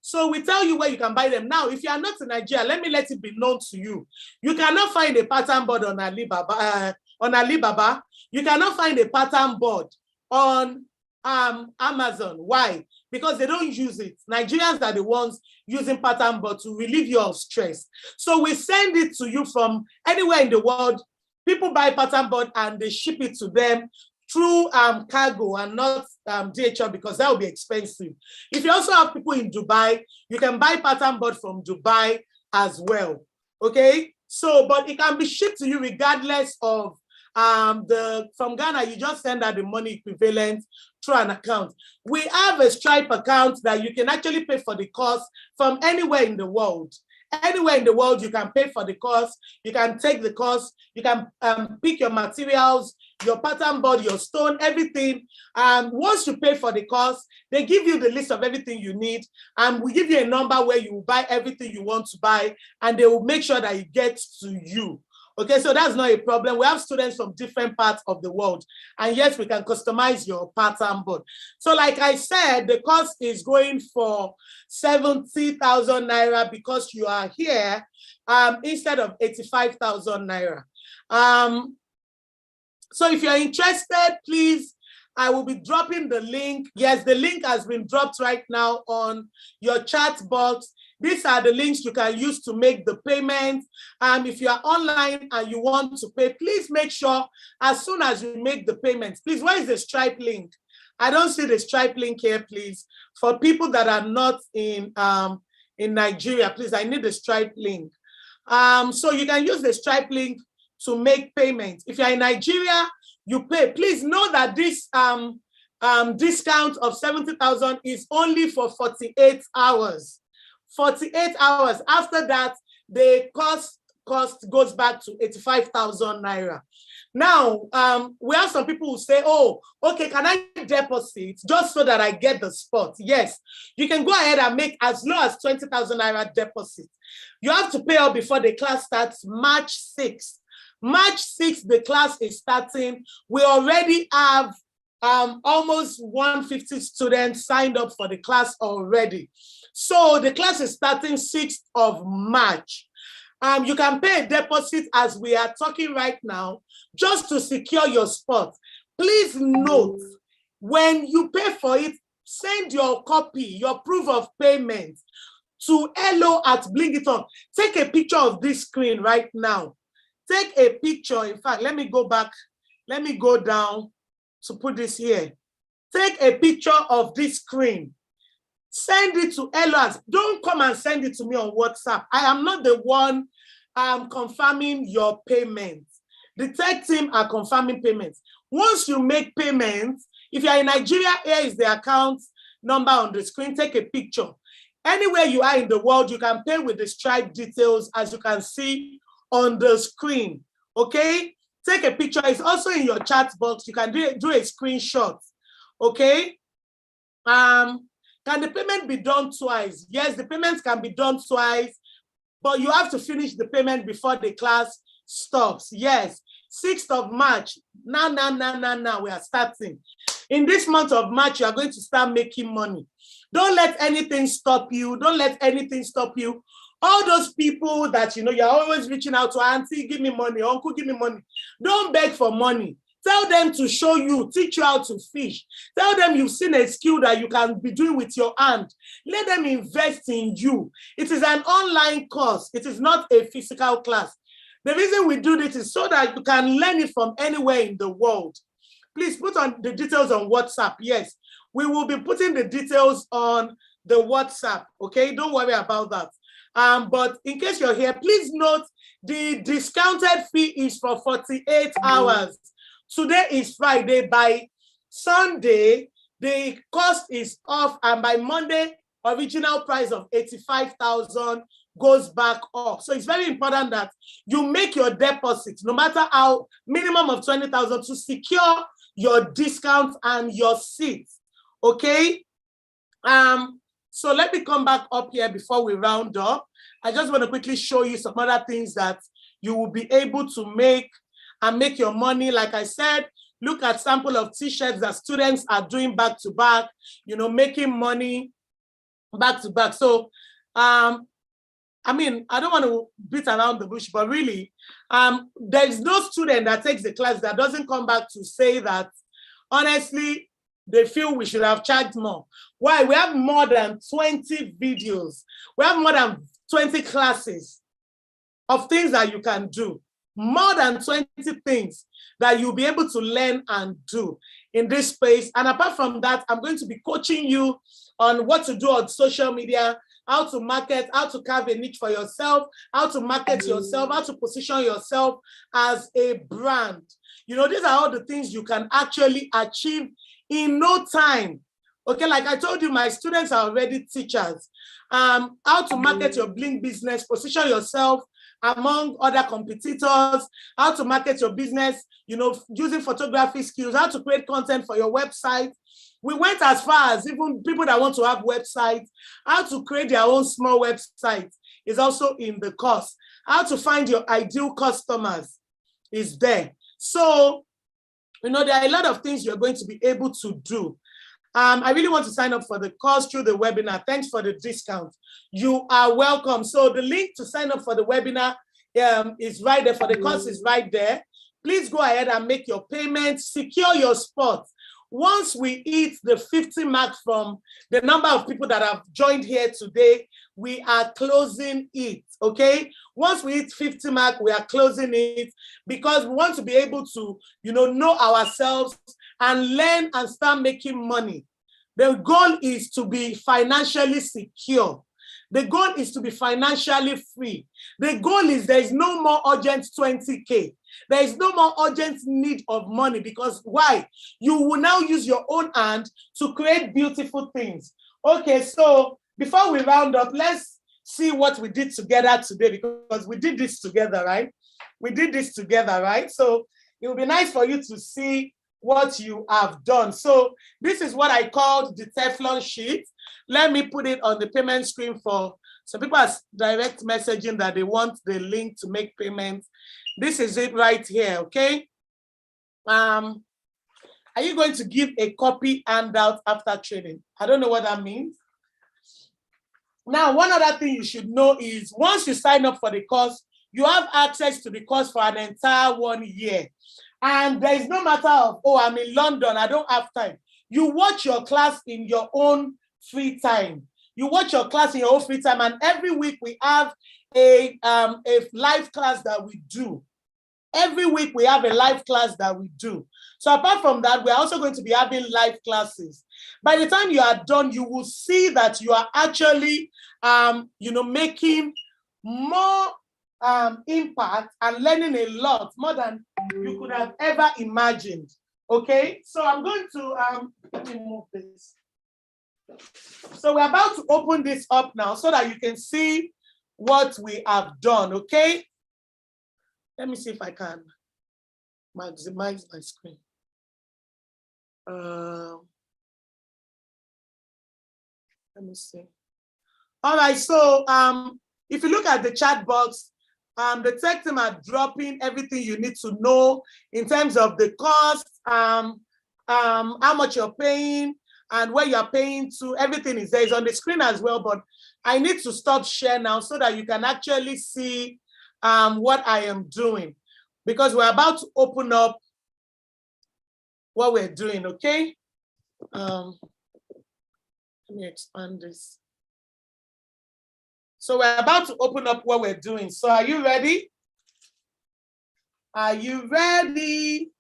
So we tell you where you can buy them. Now, if you are not in Nigeria, let it be known to you. You cannot find a pattern board on Alibaba. You cannot find a pattern board on Amazon. Why? Because they don't use it. Nigerians are the ones using pattern board to relieve you of stress. So we send it to you from anywhere in the world. People buy pattern board and they ship it to them through cargo and not DHL, because that will be expensive. If you also have people in Dubai, you can buy pattern board from Dubai as well. Okay, so but it can be shipped to you regardless of from Ghana. You just send out the money equivalent through an account. We have a Stripe account that you can actually pay for the cost from anywhere in the world. Anywhere in the world, you can pay for the cost. You can take the cost. You can pick your materials, your pattern board, your stone, everything. Once you pay for the cost, they give you the list of everything you need. And we give you a number where you will buy everything you want to buy, and they will make sure that it gets to you. Okay, so that's not a problem. We have students from different parts of the world. And yes, we can customize your pattern board. So like I said, the cost is going for 70,000 Naira because you are here instead of 85,000 Naira. So if you're interested, please I will be dropping the link. Yes, the link has been dropped right now on your chat box. These are the links you can use to make the payment. If you are online and you want to pay, please make sure as soon as you make the payment, please, where is the Stripe link? I don't see the Stripe link here, please. For people that are not in Nigeria, please, I need the Stripe link. So you can use the Stripe link to make payments. If you're in Nigeria, you pay. Please know that this discount of 70,000 is only for 48 hours. 48 hours. After that, the cost goes back to 85,000 naira. Now, we have some people who say, oh, okay, can I deposit just so that I get the spot? Yes, you can go ahead and make as low as 20,000 naira deposit. You have to pay up before the class starts March 6th. March 6th, the class is starting. We already have almost 150 students signed up for the class already. So the class is starting 6th of March. You can pay a deposit as we are talking right now, just to secure your spot. Please note, when you pay for it, send your copy, your proof of payment to hello@Bling It On. Take a picture of this screen right now. Take a picture. In fact, let me go back. Let me go down to put this here. Take a picture of this screen. Send it to hello. Don't come and send it to me on WhatsApp. I am not the one confirming your payment. The tech team are confirming payments. Once you make payments, if you are in Nigeria, here is the account number on the screen. Take a picture. Anywhere you are in the world, you can pay with the Stripe details, as you can see on the screen. Okay? Take a picture. It's also in your chat box. You can do a screenshot. Okay? Can the payment be done twice? Yes, the payments can be done twice, but you have to finish the payment before the class stops. Yes, 6th of March. Now, we are starting. In this month of March, you are going to start making money. Don't let anything stop you. Don't let anything stop you. All those people that, you know, you're always reaching out to, auntie, give me money, uncle, give me money. Don't beg for money. Tell them to show you, teach you how to fish. Tell them you've seen a skill that you can be doing with your hand. Let them invest in you. It is an online course. It is not a physical class. The reason we do this is so that you can learn it from anywhere in the world. Please put on the details on WhatsApp. Yes, we will be putting the details on the WhatsApp. Okay, don't worry about that. But in case you're here, please note the discounted fee is for 48 hours. Today is Friday. By Sunday, the cost is off, and by Monday, original price of 85,000 goes back up. So it's very important that you make your deposit, no matter how, minimum of 20,000, to secure your discount and your seat. Okay? So let me come back up here before we round up. I just want to quickly show you some other things that you will be able to make and make your money. Like I said, look at sample of t-shirts that students are doing back to back, you know, making money back to back. So, I mean, I don't want to beat around the bush, but really, there is no student that takes the class that doesn't come back to say that, honestly, they feel we should have charged more. Why? We have more than 20 videos. We have more than 20 classes of things that you can do. More than 20 things that you'll be able to learn and do in this space. And apart from that, I'm going to be coaching you on what to do on social media, how to market, how to carve a niche for yourself, how to market yourself, how to position yourself as a brand. You know, these are all the things you can actually achieve in no time. Okay, like I told you, my students are already teachers. How to market your Bling business, position yourself among other competitors, how to market your business, you know, using photography skills, how to create content for your website. We went as far as even people that want to have websites, how to create their own small website is also in the course. How to find your ideal customers is there. So, you know, there are a lot of things you're going to be able to do. I really want to sign up for the course through the webinar. Thanks for the discount. You are welcome. So the link to sign up for the webinar is right there. For the course is right there. Please go ahead and make your payment. Secure your spot. once we hit the 50 mark from the number of people that have joined here today, we are closing it, okay? Once we hit 50 mark, we are closing it because we want to be able to, know ourselves and learn and start making money. The goal is to be financially secure. The goal is to be financially free. The goal is there is no more urgent 20K. There is no more urgent need of money because why? You will now use your own hand to create beautiful things. Okay, so before we round up, let's see what we did together today because we did this together, right? We did this together, right? So it would be nice for you to see what you have done. So this is what I called the Teflon sheet. Let me put it on the payment screen for some people are direct messaging that they want the link to make payments. This is it right here, okay? Are you going to give a copy handout after training? I don't know what that means. Now, one other thing you should know is once you sign up for the course, you have access to the course for an entire 1 year. And there is no matter of, oh, I'm in London, I don't have time. You watch your class in your own free time. You watch your class in your own free time. And every week we have a live class that we do. Every week we have a live class that we do. So apart from that, we're also going to be having live classes. By the time you are done, you will see that you are actually, making more impact and learning a lot more than you could have ever imagined. Okay, so I'm going to let me move this. So we're about to open this up now so that you can see what we have done. Okay, let me see if I can maximize my screen. Let me see. All right, so if you look at the chat box, the tech team are dropping everything you need to know in terms of the cost, how much you're paying, and where you're paying to. Everything is there. It's on the screen as well, but I need to stop share now so that you can actually see what I am doing because we're about to open up what we're doing, okay? Let me expand this. So we're about to open up what we're doing. So are you ready? Are you ready?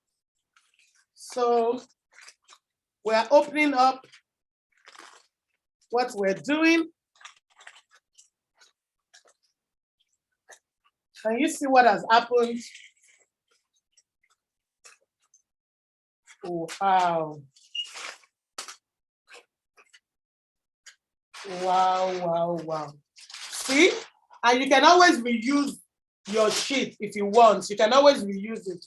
So we're opening up what we're doing. Can you see what has happened? Oh, wow. Wow, wow, wow. See? And you can always reuse your sheet if you want. You can always reuse it.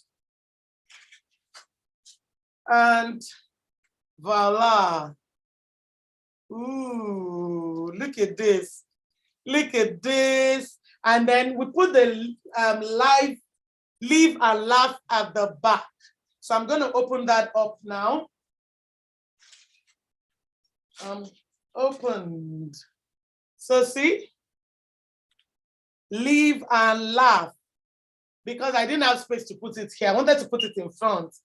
And voila. Ooh, look at this. Look at this. And then we put the live and laugh at the back. So I'm going to open that up now. Opened. So see? Live and laugh. Because I didn't have space to put it here. I wanted to put it in front,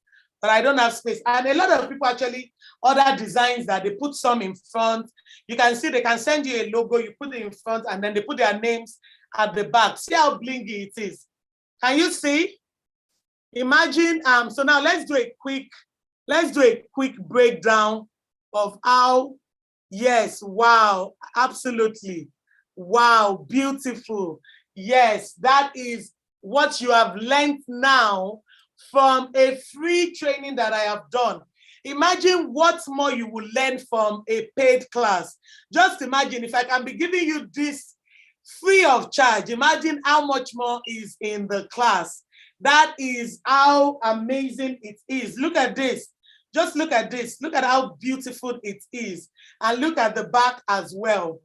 but I don't have space. And a lot of people actually order designs that they put some in front. You can see they can send you a logo, you put it in front, and then they put their names at the back. See how blingy it is. Can you see? Imagine, so now let's do a quick breakdown of how, yes, wow, absolutely. Wow, beautiful. Yes, that is what you have learned now from a free training that I have done. Imagine what more you will learn from a paid class. Just imagine if I can be giving you this free of charge, imagine how much more is in the class. That is how amazing it is. Look at this. Just look at this. Look at how beautiful it is. And look at the back as well.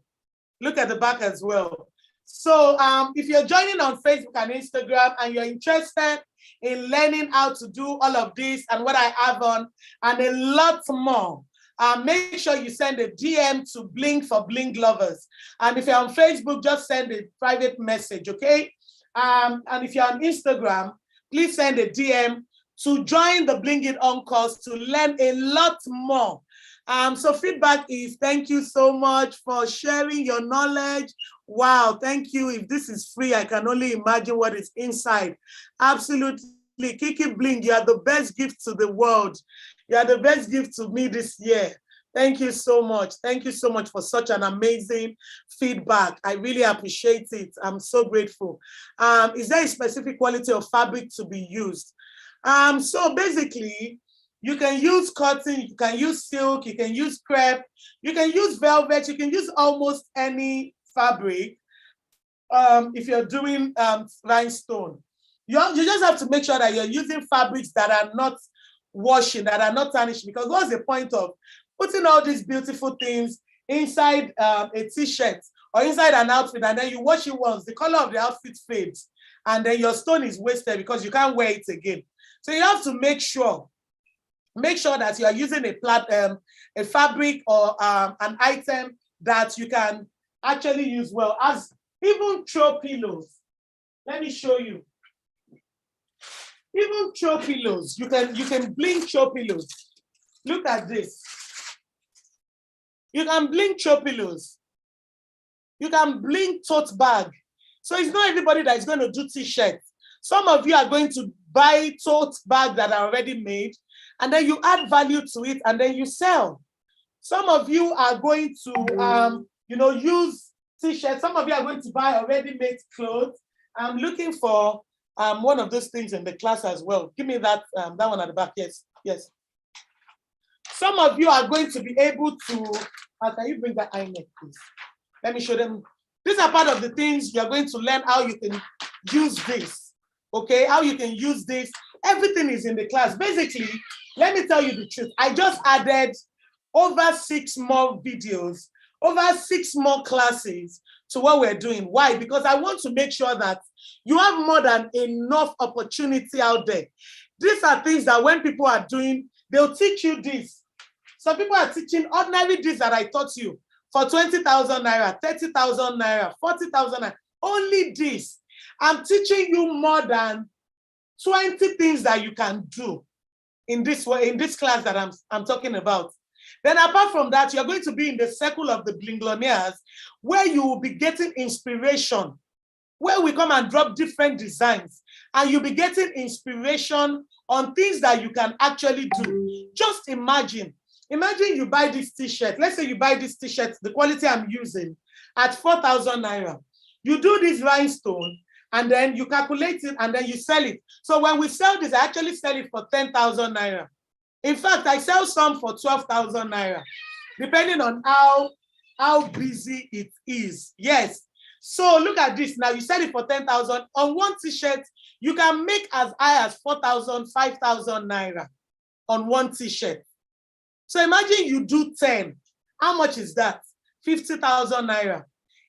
Look at the back as well. So if you're joining on Facebook and Instagram and you're interested in learning how to do all of this and what I have on and a lot more, make sure you send a DM to Bling for Bling Lovers. And if you're on Facebook, just send a private message, okay? And if you're on Instagram, please send a DM to join the Bling It On course to learn a lot more. So feedback is thank you so much for sharing your knowledge. Wow, thank you. If this is free, I can only imagine what is inside. Absolutely. Kiki Bling, you are the best gift to the world. You are the best gift to me this year. Thank you so much. Thank you so much for such an amazing feedback. I really appreciate it. I'm so grateful. Is there a specific quality of fabric to be used? So basically, you can use cotton, you can use silk, you can use crepe, you can use velvet, you can use almost any fabric if you're doing rhinestone. You just have to make sure that you're using fabrics that are not washing, that are not tarnishing, because what's the point of putting all these beautiful things inside a t-shirt or inside an outfit, and then you wash it once, the color of the outfit fades, and then your stone is wasted because you can't wear it again. So you have to make sure that you are using a fabric or an item that you can actually use well. As even throw pillows, let me show you. Even throw pillows, you can bling throw pillows. Look at this. You can bling throw pillows. You can bling tote bag. So it's not everybody that is going to do t-shirts. Some of you are going to buy tote bags that are already made, and then you add value to it, and then you sell. Some of you are going to, use t-shirts. Some of you are going to buy already made clothes. I'm looking for one of those things in the class as well. Give me that one at the back. Yes, yes. Some of you are going to be able to. Can you bring that iMac, please? Let me show them. These are part of the things you are going to learn how you can use this. Okay, how you can use this. Everything is in the class. Basically, let me tell you the truth. I just added over 6 more videos, over 6 more classes to what we're doing. Why? Because I want to make sure that you have more than enough opportunity out there. These are things that when people are doing, they'll teach you this. Some people are teaching ordinary this that I taught you for 20,000 naira, 30,000 naira, 40,000 naira. Only this. I'm teaching you more than 20 things that you can do in this way, in this class that I'm talking about. Then apart from that, you're going to be in the circle of the Blingloneers, where you will be getting inspiration, where we come and drop different designs, and you'll be getting inspiration on things that you can actually do. Just imagine you buy this t-shirt. Let's say you buy this t-shirt, the quality I'm using, at 4,000 naira. You do this rhinestone, and then you calculate it, and then you sell it. So when we sell this, I actually sell it for 10,000 naira. In fact, I sell some for 12,000 naira, depending on how busy it is. Yes. So look at this. Now you sell it for 10,000. On one t-shirt, you can make as high as 4,000, 5,000 naira on one t-shirt. So imagine you do 10. How much is that? 50,000 naira.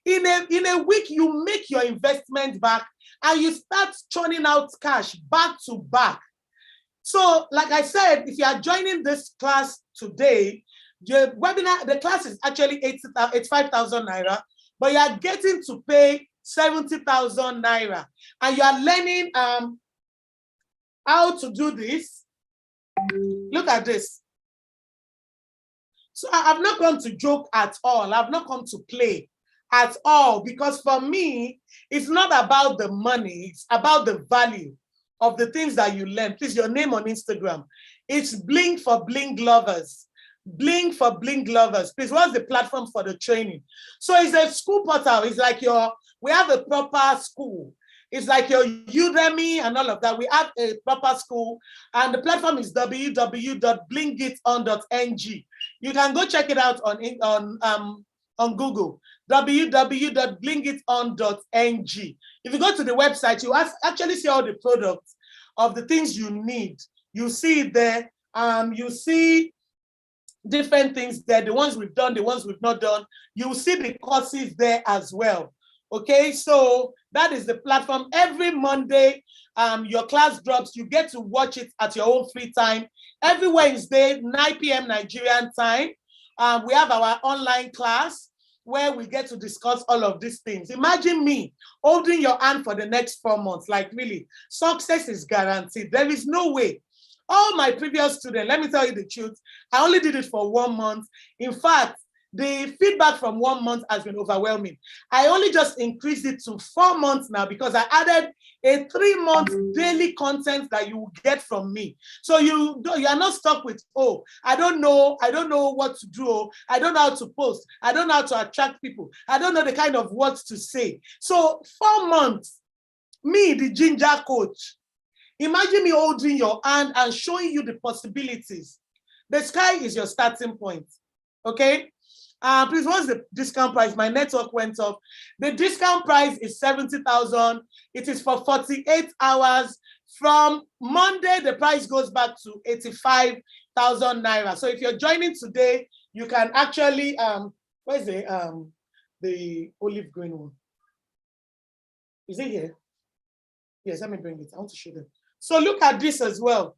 In a week, you make your investment back and you start churning out cash back to back. So like I said, if you are joining this class today, the webinar, the class is actually 85,000 naira, but you are getting to pay 70,000 naira. And you are learning how to do this. Look at this. So I've not come to joke at all. I've not come to play at all, because for me, it's not about the money. It's about the value of the things that you learn. Please, your name on Instagram. It's Bling for Bling Lovers. Bling for Bling Lovers. Please, what's the platform for the training? So it's a school portal. It's like we have a proper school. It's like your Udemy and all of that. We have a proper school, and the platform is www.blingiton.ng. You can go check it out on Google, www.blingiton.ng. If you go to the website, you actually see all the products of the things you need. You see it there. You see different things there, the ones we've done, the ones we've not done. You will see the courses there as well. Okay, so that is the platform. Every Monday, your class drops. You get to watch it at your own free time. Every Wednesday, 9 p.m. Nigerian time, we have our online class where we get to discuss all of these things. Imagine me holding your hand for the next 4 months. Like, really, success is guaranteed. There is no way All my previous students, let me tell you the truth, I only did it for 1 month. In fact, the feedback from 1 month has been overwhelming. I only just increased it to 4 months now because I added a 3-month daily content that you will get from me. So you are not stuck with, oh, I don't know what to do. I don't know how to post. I don't know how to attract people. I don't know the kind of words to say. So 4 months, me, the ginger coach, imagine me holding your hand and showing you the possibilities. The sky is your starting point, okay? Please, what's the discount price? My network went off. The discount price is 70,000. It is for 48 hours. From Monday, the price goes back to 85,000 naira. So if you're joining today, you can actually, where's the olive green one? Is it here? Yes, let me bring it. I want to show them. So look at this as well.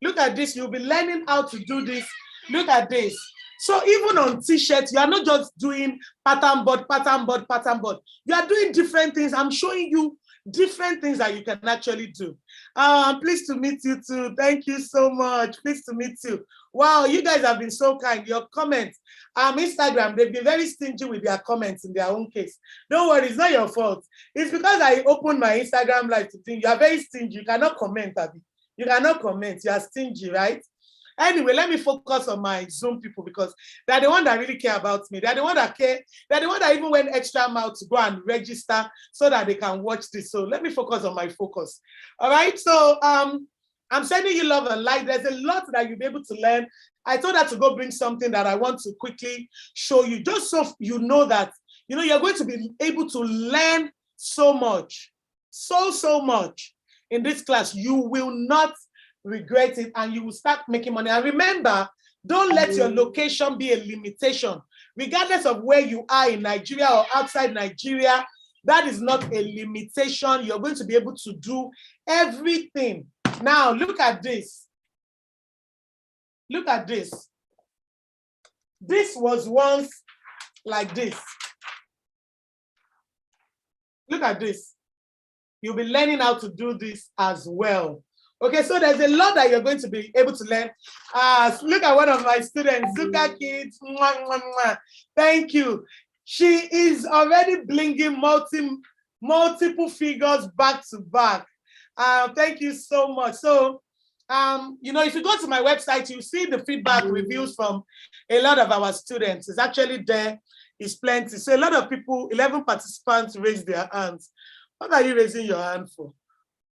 Look at this. You'll be learning how to do this. Look at this. So even on t-shirts, you are not just doing pattern board. You are doing different things. I'm showing you different things that you can actually do. I'm pleased to meet you too. Thank you so much. Pleased to meet you. Wow, you guys have been so kind. Your comments, Instagram, they've been very stingy with their comments in their own case. Don't worry, it's not your fault. It's because I opened my Instagram live to think you are very stingy. You cannot comment, Abby. You cannot comment. You are stingy, right? Anyway, let me focus on my Zoom people because they're the one that really care about me. They're the one that care. They're the one that even went extra mile to go and register so that they can watch this. So let me focus on my focus. All right. So I'm sending you love and light. There's a lot that you'll be able to learn. I told her to go bring something that I want to quickly show you, just so you know that you're going to be able to learn so much, so much in this class. You will not regret it and you will start making money. And remember, don't let your location be a limitation. Regardless of where you are in Nigeria or outside Nigeria, that is not a limitation. You're going to be able to do everything. Now, look at this. Look at this. This was once like this. Look at this. You'll be learning how to do this as well. Okay, so there's a lot that you're going to be able to learn. Look at one of my students, Zuka Kids. Mwah, mwah, mwah. Thank you. She is already blinging multiple figures back to back. Thank you so much. So, if you go to my website, you see the feedback reviews from a lot of our students. It's actually there. It's plenty. So a lot of people, 11 participants raised their hands. What are you raising your hand for?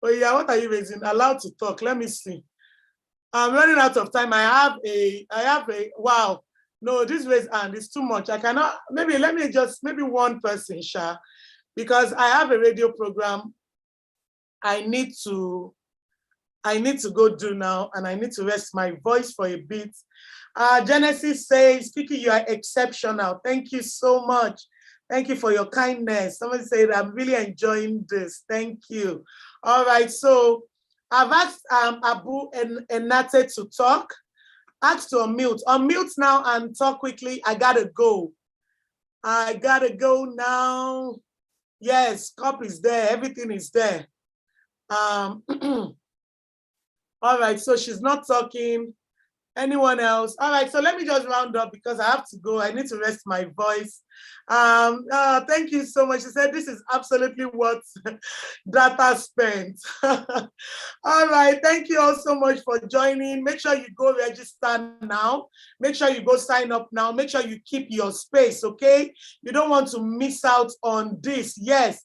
Oh yeah, what are you raising? Allowed to talk. Let me see. I'm running out of time. I have a wow. No, this raised hand is too much. I cannot, maybe one person, Sha, because I have a radio program I need to go do now, and I need to rest my voice for a bit. Genesis says, Kiki, you are exceptional. Thank you so much. Thank you for your kindness. Someone said, I'm really enjoying this. Thank you. All right, so I've asked Abu and Nate to talk. Asked to unmute. Unmute now and talk quickly. I gotta go. I gotta go now. Yes, cup is there. Everything is there. All right, so she's not talking. Anyone else? All right, so let me just round up because I have to go. I need to rest my voice. Thank you so much. She said this is absolutely what data spent. All right, thank you all so much for joining. Make sure you go register now. Make sure you go sign up now. Make sure you keep your space, okay? You don't want to miss out on this. Yes,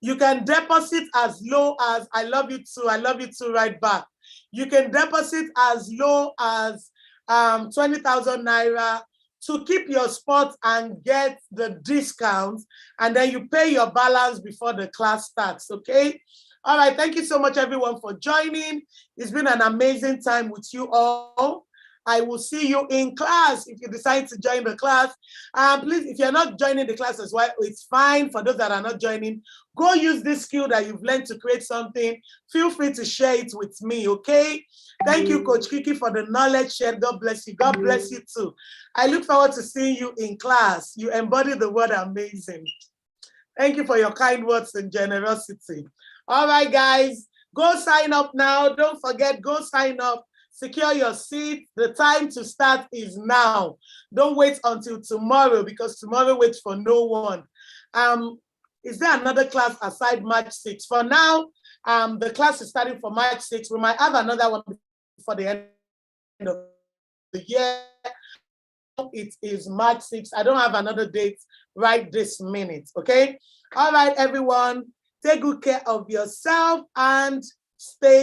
you can deposit as low as, I love you too, right back. You can deposit as low as 20,000 naira to keep your spot and get the discount, and then you pay your balance before the class starts, okay? All right, thank you so much everyone for joining. It's been an amazing time with you all. I will see you in class if you decide to join the class. Please, if you're not joining the class as well, it's fine. For those that are not joining, go use this skill that you've learned to create something. Feel free to share it with me, okay? Thank you, Coach Kiki, for the knowledge shared. God bless you. God bless you too. I look forward to seeing you in class. You embody the word amazing. Thank you for your kind words and generosity. All right, guys, go sign up now. Don't forget, go sign up secure your seat. The time to start is now. Don't wait until tomorrow, because tomorrow waits for no one. Is there another class aside March 6th? For now, the class is starting for March 6th. We might have another one before the end of the year. It is March 6th. I don't have another date right this minute, okay? All right, everyone, take good care of yourself and stay